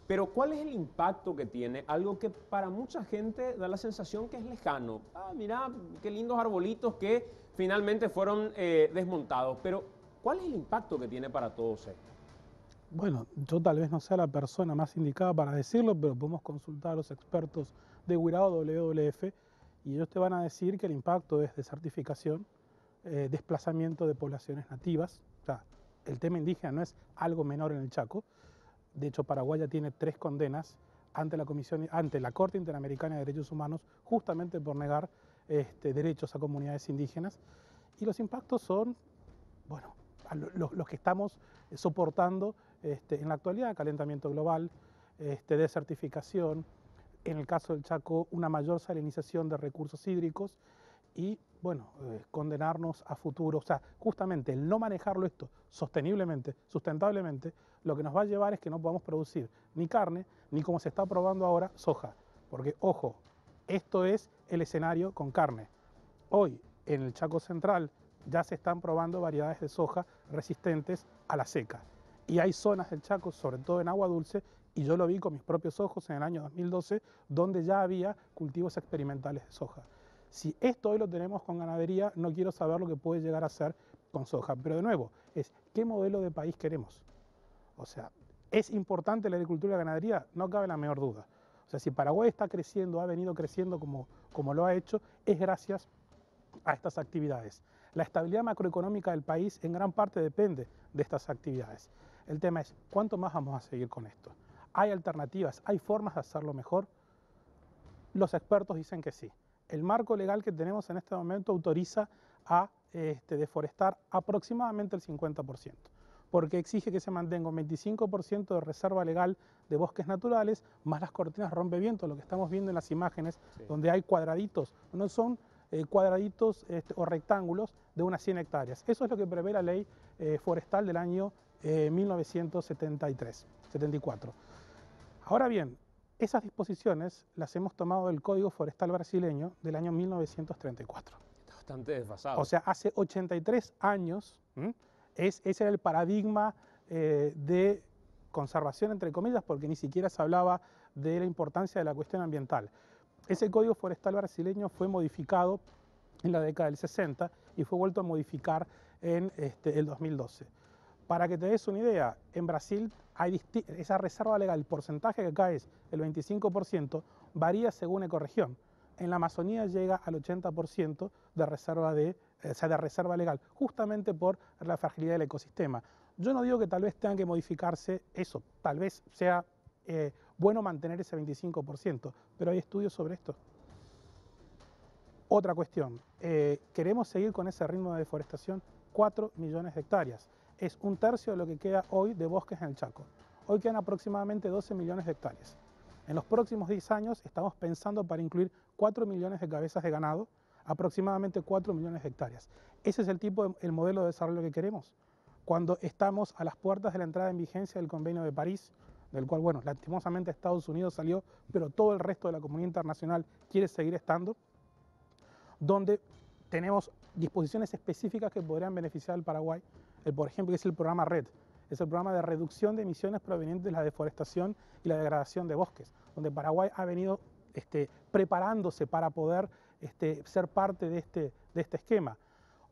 Pero ¿cuál es el impacto que tiene? Algo que para mucha gente da la sensación que es lejano. Ah, mira, qué lindos arbolitos que finalmente fueron desmontados. Pero ¿cuál es el impacto que tiene para todos esto? Bueno, yo tal vez no sea la persona más indicada para decirlo, pero podemos consultar a los expertos de WIRAO WWF y ellos te van a decir que el impacto es desertificación, desplazamiento de poblaciones nativas. O sea, el tema indígena no es algo menor en el Chaco. De hecho, Paraguay ya tiene 3 condenas ante la Corte Interamericana de Derechos Humanos justamente por negar derechos a comunidades indígenas. Y los impactos son, bueno, los que estamos soportando en la actualidad: calentamiento global, desertificación, en el caso del Chaco una mayor salinización de recursos hídricos y, bueno, condenarnos a futuro. O sea, justamente el no manejarlo esto sosteniblemente, sustentablemente, lo que nos va a llevar es que no podamos producir ni carne, ni, como se está probando ahora, soja. Porque, ojo, esto es el escenario con carne. Hoy, en el Chaco Central, ya se están probando variedades de soja resistentes a la seca. Y hay zonas del Chaco, sobre todo en agua dulce, y yo lo vi con mis propios ojos en el año 2012, donde ya había cultivos experimentales de soja. Si esto hoy lo tenemos con ganadería, no quiero saber lo que puede llegar a ser con soja. Pero de nuevo, es ¿qué modelo de país queremos? O sea, ¿es importante la agricultura y la ganadería? No cabe la menor duda. O sea, si Paraguay está creciendo, ha venido creciendo como lo ha hecho, es gracias a estas actividades. La estabilidad macroeconómica del país en gran parte depende de estas actividades. El tema es, ¿cuánto más vamos a seguir con esto? ¿Hay alternativas? ¿Hay formas de hacerlo mejor? Los expertos dicen que sí. El marco legal que tenemos en este momento autoriza a deforestar aproximadamente el 50%, porque exige que se mantenga un 25% de reserva legal de bosques naturales, más las cortinas rompevientos, lo que estamos viendo en las imágenes, sí, donde hay cuadraditos, no son cuadraditos o rectángulos de unas 100 hectáreas. Eso es lo que prevé la ley forestal del año 1974. Ahora bien, esas disposiciones las hemos tomado del Código Forestal brasileño del año 1934. Está bastante desfasado. O sea, hace 83 años, ese era el paradigma de conservación, entre comillas, porque ni siquiera se hablaba de la importancia de la cuestión ambiental. Ese Código Forestal brasileño fue modificado en la década del 60 y fue vuelto a modificar en el 2012. Para que te des una idea, en Brasil hay esa reserva legal, el porcentaje que acá es el 25%, varía según ecorregión. En la Amazonía llega al 80% de reserva legal, justamente por la fragilidad del ecosistema. Yo no digo que tal vez tengan que modificarse eso, tal vez sea bueno mantener ese 25%, pero hay estudios sobre esto. Otra cuestión, ¿queremos seguir con ese ritmo de deforestación? 4 millones de hectáreas. Es un tercio de lo que queda hoy de bosques en el Chaco. Hoy quedan aproximadamente 12 millones de hectáreas. En los próximos 10 años estamos pensando para incluir 4 millones de cabezas de ganado, aproximadamente 4 millones de hectáreas. ¿Ese es el modelo de desarrollo que queremos? cuando estamos a las puertas de la entrada en vigencia del Convenio de París, del cual, bueno, lastimosamente Estados Unidos salió, pero todo el resto de la comunidad internacional quiere seguir estando, donde tenemos disposiciones específicas que podrían beneficiar al Paraguay, por ejemplo, que es el programa RED, es el programa de reducción de emisiones provenientes de la deforestación y la degradación de bosques, donde Paraguay ha venido preparándose para poder ser parte de este esquema.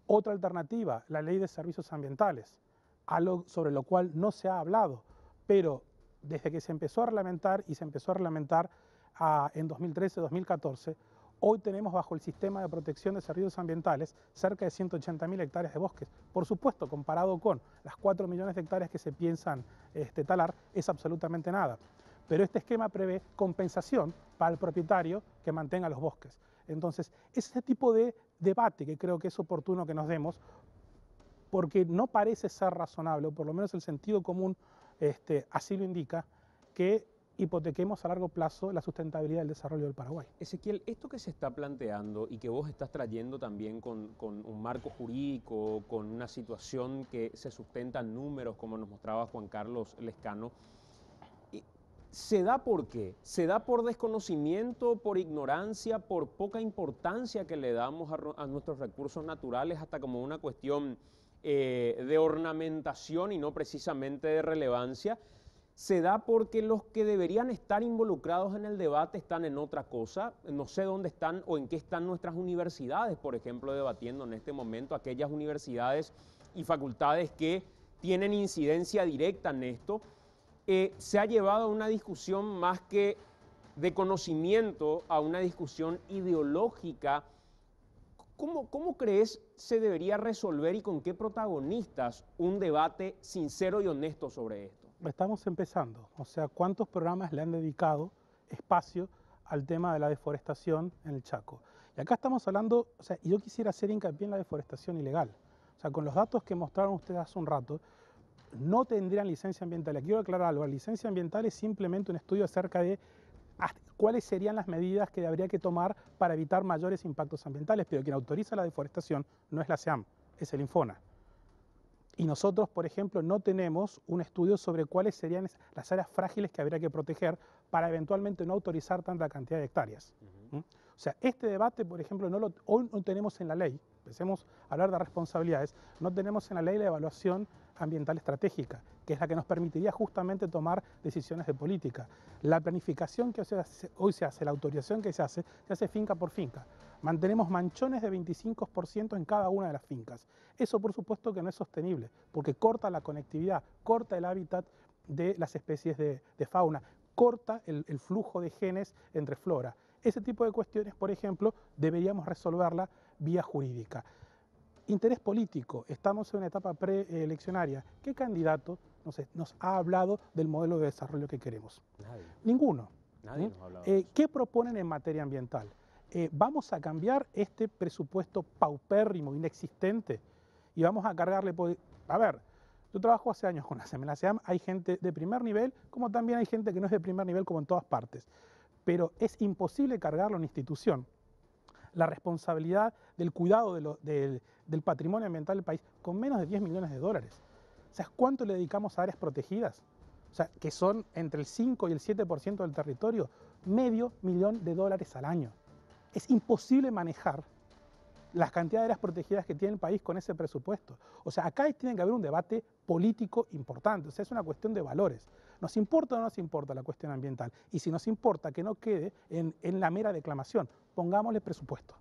Otra alternativa, la ley de servicios ambientales, algo sobre lo cual no se ha hablado, pero desde que se empezó a reglamentar, y se empezó a reglamentar en 2013-2014, hoy tenemos bajo el sistema de protección de servicios ambientales cerca de 180.000 hectáreas de bosques. Por supuesto, comparado con las 4 millones de hectáreas que se piensan talar, es absolutamente nada. Pero este esquema prevé compensación para el propietario que mantenga los bosques. Entonces, es ese tipo de debate que creo que es oportuno que nos demos, porque no parece ser razonable, o por lo menos el sentido común así lo indica, que hipotequemos a largo plazo la sustentabilidad del desarrollo del Paraguay. Ezequiel, esto que se está planteando y que vos estás trayendo también con un marco jurídico, con una situación que se sustenta en números, como nos mostraba Juan Carlos Lescano, ¿se da por qué? ¿Se da por desconocimiento, por ignorancia, por poca importancia que le damos a nuestros recursos naturales, hasta como una cuestión de ornamentación y no precisamente de relevancia? ¿Se da porque los que deberían estar involucrados en el debate están en otra cosa? No sé dónde están o en qué están nuestras universidades, por ejemplo, debatiendo en este momento, aquellas universidades y facultades que tienen incidencia directa en esto. Se ha llevado a una discusión más que de conocimiento, a una discusión ideológica. ¿Cómo crees se debería resolver y con qué protagonistas un debate sincero y honesto sobre esto? Estamos empezando, o sea, ¿cuántos programas le han dedicado espacio al tema de la deforestación en el Chaco? Y acá estamos hablando, o sea, y yo quisiera hacer hincapié en la deforestación ilegal. O sea, con los datos que mostraron ustedes hace un rato, no tendrían licencia ambiental. Aquí quiero aclarar algo, la licencia ambiental es simplemente un estudio acerca de cuáles serían las medidas que habría que tomar para evitar mayores impactos ambientales, pero quien autoriza la deforestación no es la SEAM, es el INFONA. Y nosotros, por ejemplo, no tenemos un estudio sobre cuáles serían las áreas frágiles que habría que proteger para eventualmente no autorizar tanta cantidad de hectáreas. O sea, este debate, por ejemplo, hoy no tenemos en la ley, empecemos a hablar de responsabilidades, no tenemos en la ley la evaluación ambiental estratégica, que es la que nos permitiría justamente tomar decisiones de política. La planificación que hoy se hace, la autorización que se hace finca por finca. Mantenemos manchones de 25% en cada una de las fincas. Eso, por supuesto, que no es sostenible, porque corta la conectividad, corta el hábitat de las especies de fauna, corta el flujo de genes entre flora. Ese tipo de cuestiones, por ejemplo, deberíamos resolverla vía jurídica. Interés político, estamos en una etapa preeleccionaria. ¿Qué candidato nos ha hablado del modelo de desarrollo que queremos? Nadie. Ninguno. Nadie nos ha hablado. ¿Qué proponen en materia ambiental? ¿Vamos a cambiar este presupuesto paupérrimo, inexistente? Y vamos a cargarle... A ver, yo trabajo hace años con la SEAM. En la SEAM hay gente de primer nivel, como también hay gente que no es de primer nivel, como en todas partes. Pero es imposible cargarle a una institución la responsabilidad del cuidado del patrimonio ambiental del país con menos de 10 millones de dólares. O sea, ¿cuánto le dedicamos a áreas protegidas? O sea, que son entre el 5 y el 7% del territorio, $500.000 al año. Es imposible manejar las cantidades de áreas protegidas que tiene el país con ese presupuesto. O sea, acá tiene que haber un debate político importante, o sea, es una cuestión de valores. ¿Nos importa o no nos importa la cuestión ambiental? Y si nos importa, que no quede en la mera declamación. Pongámosle presupuesto.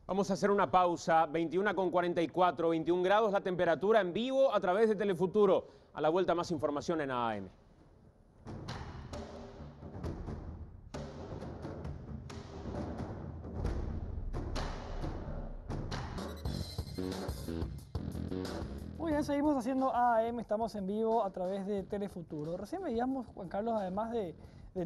Vamos a hacer una pausa, 21:44, 21 grados la temperatura en vivo a través de Telefuturo. A la vuelta más información en AM. Muy bien, seguimos haciendo AM, estamos en vivo a través de Telefuturo. Recién veíamos, Juan Carlos, además de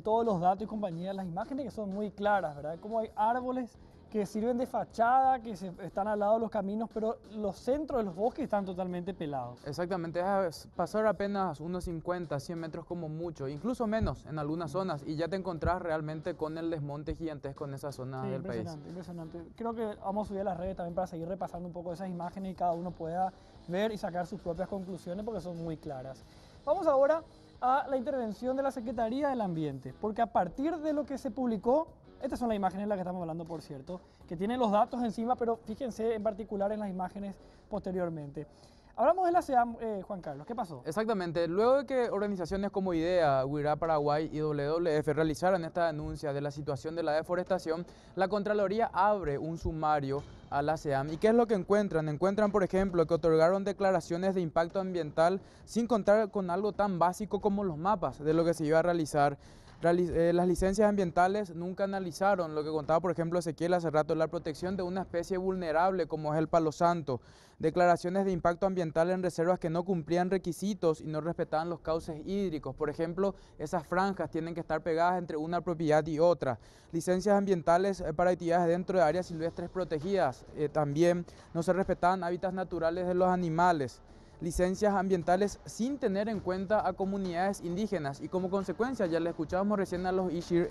todos los datos y compañía, las imágenes que son muy claras, ¿verdad? Cómo hay árboles que sirven de fachada, que están al lado de los caminos, pero los centros de los bosques están totalmente pelados. Exactamente, es pasar apenas unos 50, 100 metros como mucho, incluso menos en algunas zonas, y ya te encontrás realmente con el desmonte gigantesco en esa zona del país. Impresionante. Creo que vamos a subir a las redes también para seguir repasando un poco esas imágenes y cada uno pueda ver y sacar sus propias conclusiones porque son muy claras. Vamos ahora a la intervención de la Secretaría del Ambiente, porque a partir de lo que se publicó, estas son las imágenes de las que estamos hablando, por cierto, que tienen los datos encima, pero fíjense en particular en las imágenes posteriormente. Hablamos de la SEAM, Juan Carlos, ¿qué pasó? Exactamente, luego de que organizaciones como IDEA, WIRA Paraguay y WWF realizaran esta denuncia de la situación de la deforestación, la Contraloría abre un sumario a la SEAM. ¿Y qué es lo que encuentran? Encuentran, por ejemplo, que otorgaron declaraciones de impacto ambiental sin contar con algo tan básico como los mapas de lo que se iba a realizar. Las licencias ambientales nunca analizaron lo que contaba, por ejemplo, Ezequiel hace rato, la protección de una especie vulnerable como es el palo santo, declaraciones de impacto ambiental en reservas que no cumplían requisitos y no respetaban los cauces hídricos. Por ejemplo, esas franjas tienen que estar pegadas entre una propiedad y otra. Licencias ambientales para actividades dentro de áreas silvestres protegidas. También no se respetaban hábitats naturales de los animales. Licencias ambientales sin tener en cuenta a comunidades indígenas y como consecuencia, ya le escuchábamos recién a los Ishir,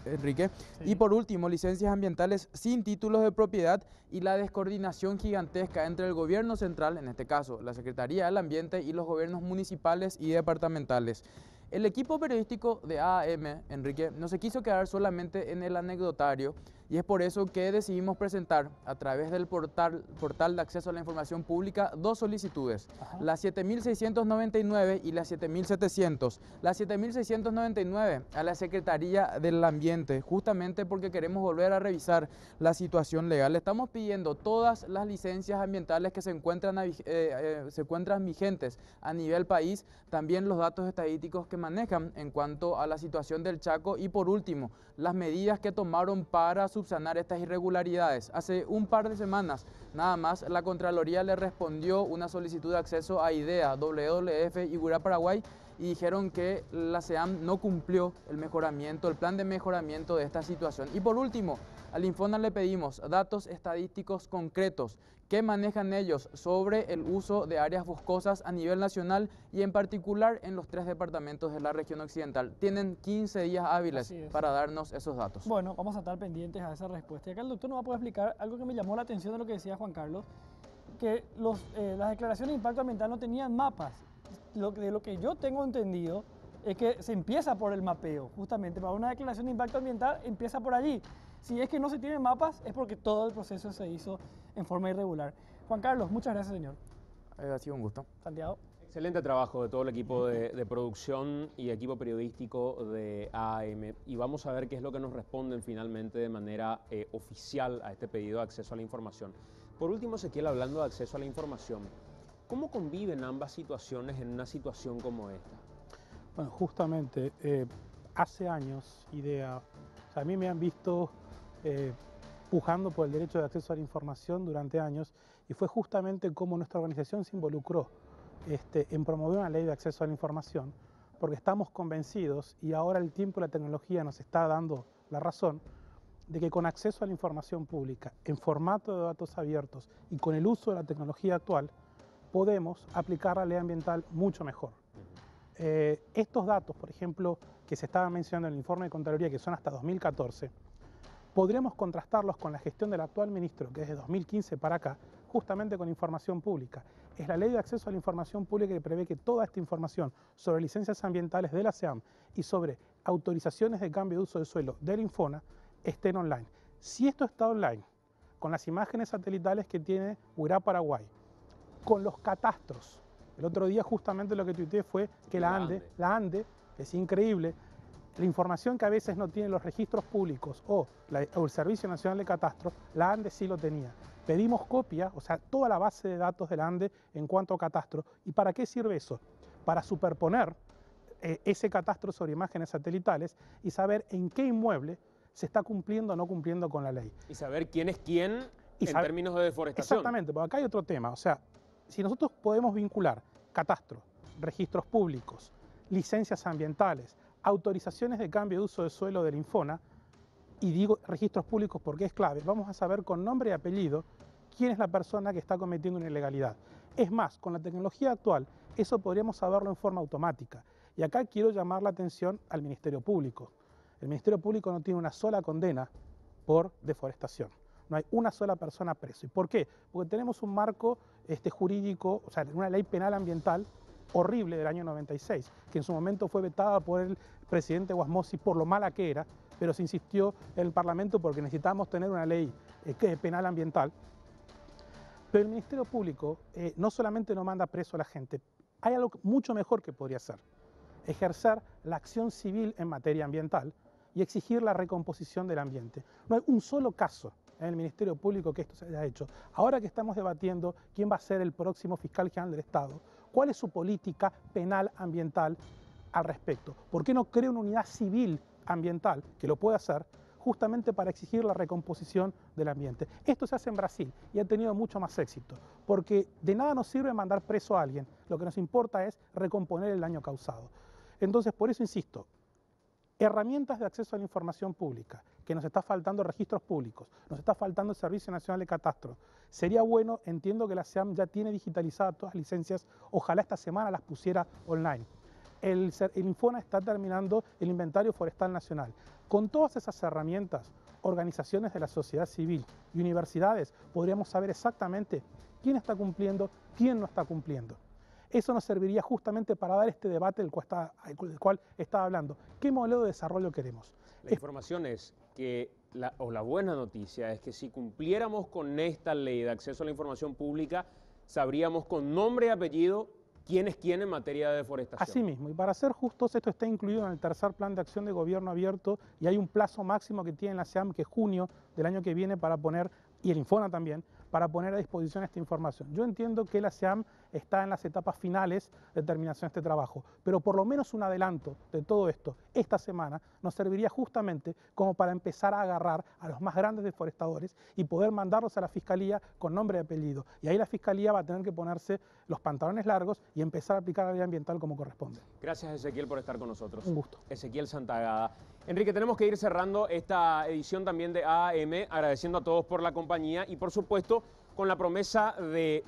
Enrique, sí. Y por último, licencias ambientales sin títulos de propiedad y la descoordinación gigantesca entre el gobierno central, en este caso la Secretaría del Ambiente, y los gobiernos municipales y departamentales. El equipo periodístico de AAM, Enrique, no se quiso quedar solamente en el anecdotario y es por eso que decidimos presentar a través del portal de acceso a la información pública dos solicitudes, la 7699 y la 7700. La 7699 a la Secretaría del Ambiente, justamente porque queremos volver a revisar la situación legal. Estamos pidiendo todas las licencias ambientales que se encuentran vigentes a nivel país, también los datos estadísticos que manejan en cuanto a la situación del Chaco y por último, las medidas que tomaron para subsanar estas irregularidades. Hace un par de semanas nada más la Contraloría le respondió una solicitud de acceso a IDEA, WWF y WIRA Paraguay y dijeron que la SEAM no cumplió el plan de mejoramiento de esta situación. Y por último, al Infona le pedimos datos estadísticos concretos que manejan ellos sobre el uso de áreas boscosas a nivel nacional y en particular en los 3 departamentos de la región occidental. Tienen 15 días hábiles para darnos esos datos. Bueno, vamos a estar pendientes a esa respuesta. Y acá el doctor nos va a poder explicar algo que me llamó la atención de lo que decía Juan Carlos, que las declaraciones de impacto ambiental no tenían mapas. De lo que yo tengo entendido es que se empieza por el mapeo, justamente para una declaración de impacto ambiental empieza por allí. Si es que no se tienen mapas es porque todo el proceso se hizo en forma irregular. Juan Carlos, muchas gracias, señor. Ha sido un gusto. Santiago. Excelente trabajo de todo el equipo de producción y equipo periodístico de AAM. Y vamos a ver qué es lo que nos responden finalmente de manera oficial a este pedido de acceso a la información. Por último, Ezequiel, hablando de acceso a la información, ¿cómo conviven ambas situaciones en una situación como esta? Bueno, justamente hace años, IDEA, a mí me han visto pujando por el derecho de acceso a la información durante años y fue justamente como nuestra organización se involucró en promover una ley de acceso a la información porque estamos convencidos y ahora el tiempo y la tecnología nos está dando la razón de que con acceso a la información pública en formato de datos abiertos y con el uso de la tecnología actual podemos aplicar la ley ambiental mucho mejor. Estos datos, por ejemplo, que se estaban mencionando en el informe de Contraloría, que son hasta 2014, podremos contrastarlos con la gestión del actual ministro, que es de 2015 para acá, justamente con información pública. Es la ley de acceso a la información pública que prevé que toda esta información sobre licencias ambientales de la SEAM y sobre autorizaciones de cambio de uso de suelo del Infona estén online. Si esto está online, con las imágenes satelitales que tiene WIRA Paraguay, con los catastros, el otro día justamente lo que tuiteé fue que la ANDE, es increíble, la información que a veces no tienen los registros públicos o el Servicio Nacional de Catastro, la ANDE sí lo tenía. Pedimos copia, o sea, toda la base de datos de la ANDE en cuanto a catastro. ¿Y para qué sirve eso? Para superponer ese catastro sobre imágenes satelitales y saber en qué inmueble se está cumpliendo o no cumpliendo con la ley. Y saber quién es quién en términos de deforestación. Exactamente, porque acá hay otro tema, o sea, si nosotros podemos vincular catastro, registros públicos, licencias ambientales, autorizaciones de cambio de uso de suelo del Infona, y digo registros públicos porque es clave, vamos a saber con nombre y apellido quién es la persona que está cometiendo una ilegalidad. Es más, con la tecnología actual, eso podríamos saberlo en forma automática. Y acá quiero llamar la atención al Ministerio Público. El Ministerio Público no tiene una sola condena por deforestación. No hay una sola persona preso. ¿Y por qué? Porque tenemos un marco jurídico, o sea, una ley penal ambiental horrible del año 96, que en su momento fue vetada por el presidente Guasmosi por lo mala que era, pero se insistió en el Parlamento porque necesitábamos tener una ley penal ambiental. Pero el Ministerio Público no solamente no manda preso a la gente, hay algo mucho mejor que podría hacer: ejercer la acción civil en materia ambiental y exigir la recomposición del ambiente. No hay un solo caso en el Ministerio Público que esto se haya hecho. Ahora que estamos debatiendo quién va a ser el próximo fiscal general del Estado, cuál es su política penal ambiental al respecto, ¿por qué no crea una unidad civil ambiental que lo pueda hacer justamente para exigir la recomposición del ambiente? Esto se hace en Brasil y ha tenido mucho más éxito, porque de nada nos sirve mandar preso a alguien, lo que nos importa es recomponer el daño causado. Entonces, por eso insisto, herramientas de acceso a la información pública, que nos está faltando registros públicos, nos está faltando el Servicio Nacional de Catastro. Sería bueno, entiendo que la SEAM ya tiene digitalizadas todas las licencias, ojalá esta semana las pusiera online. El Infona está terminando el inventario forestal nacional. Con todas esas herramientas, organizaciones de la sociedad civil y universidades podríamos saber exactamente quién está cumpliendo, quién no está cumpliendo. Eso nos serviría justamente para dar este debate del cual estaba hablando. ¿Qué modelo de desarrollo queremos? La información es que, la buena noticia es que si cumpliéramos con esta ley de acceso a la información pública, sabríamos con nombre y apellido quién es quién en materia de deforestación. Así mismo, y para ser justos, esto está incluido en el tercer plan de acción de gobierno abierto y hay un plazo máximo que tiene la SEAM, que es junio del año que viene, para poner, y el Infona también, para poner a disposición esta información. Yo entiendo que la SEAM está en las etapas finales de terminación de este trabajo, pero por lo menos un adelanto de todo esto esta semana nos serviría justamente como para empezar a agarrar a los más grandes deforestadores y poder mandarlos a la Fiscalía con nombre y apellido. Y ahí la Fiscalía va a tener que ponerse los pantalones largos y empezar a aplicar la ley ambiental como corresponde. Gracias, Ezequiel, por estar con nosotros. Un gusto. Ezequiel Santagada. Enrique, tenemos que ir cerrando esta edición también de AAM, agradeciendo a todos por la compañía y, por supuesto, con la promesa de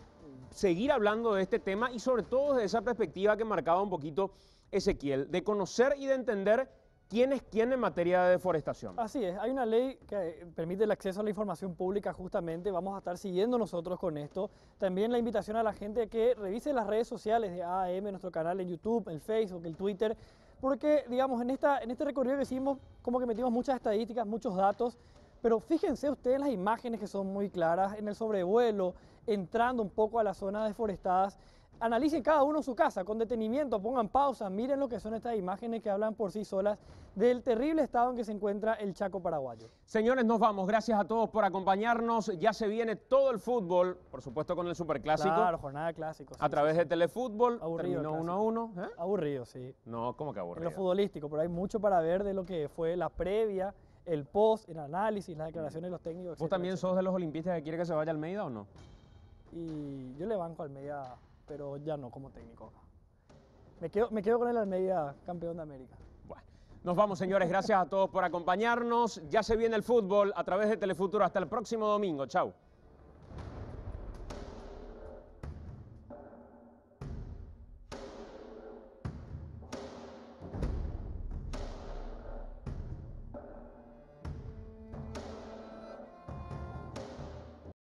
seguir hablando de este tema y sobre todo desde esa perspectiva que marcaba un poquito Ezequiel, de conocer y de entender quién es quién en materia de deforestación. Así es, hay una ley que permite el acceso a la información pública justamente, vamos a estar siguiendo nosotros con esto. También la invitación a la gente que revise las redes sociales de AAM, nuestro canal en YouTube, el Facebook, el Twitter, porque digamos en este recorrido que hicimos como que metimos muchas estadísticas, muchos datos, pero fíjense ustedes en las imágenes que son muy claras, en el sobrevuelo, entrando un poco a las zonas deforestadas. Analicen cada uno en su casa, con detenimiento, pongan pausa, miren lo que son estas imágenes que hablan por sí solas del terrible estado en que se encuentra el Chaco paraguayo. Señores, nos vamos. Gracias a todos por acompañarnos. Ya se viene todo el fútbol, por supuesto con el Superclásico. Claro, jornada de clásicos. A través de Telefútbol. Aburrido. Terminó 1-1. ¿Eh? Aburrido, sí. No, ¿cómo que aburrido? En lo futbolístico, pero hay mucho para ver de lo que fue la previa, el post, el análisis, las declaraciones de los técnicos, ¿Vos también sos de los olimpistas que quiere que se vaya Almeida o no? Y yo le banco a Almeida, pero ya no como técnico. Me quedo con el Almeida campeón de América. Bueno, nos vamos, señores. Gracias a todos por acompañarnos. Ya se viene el fútbol a través de Telefuturo. Hasta el próximo domingo. Chau.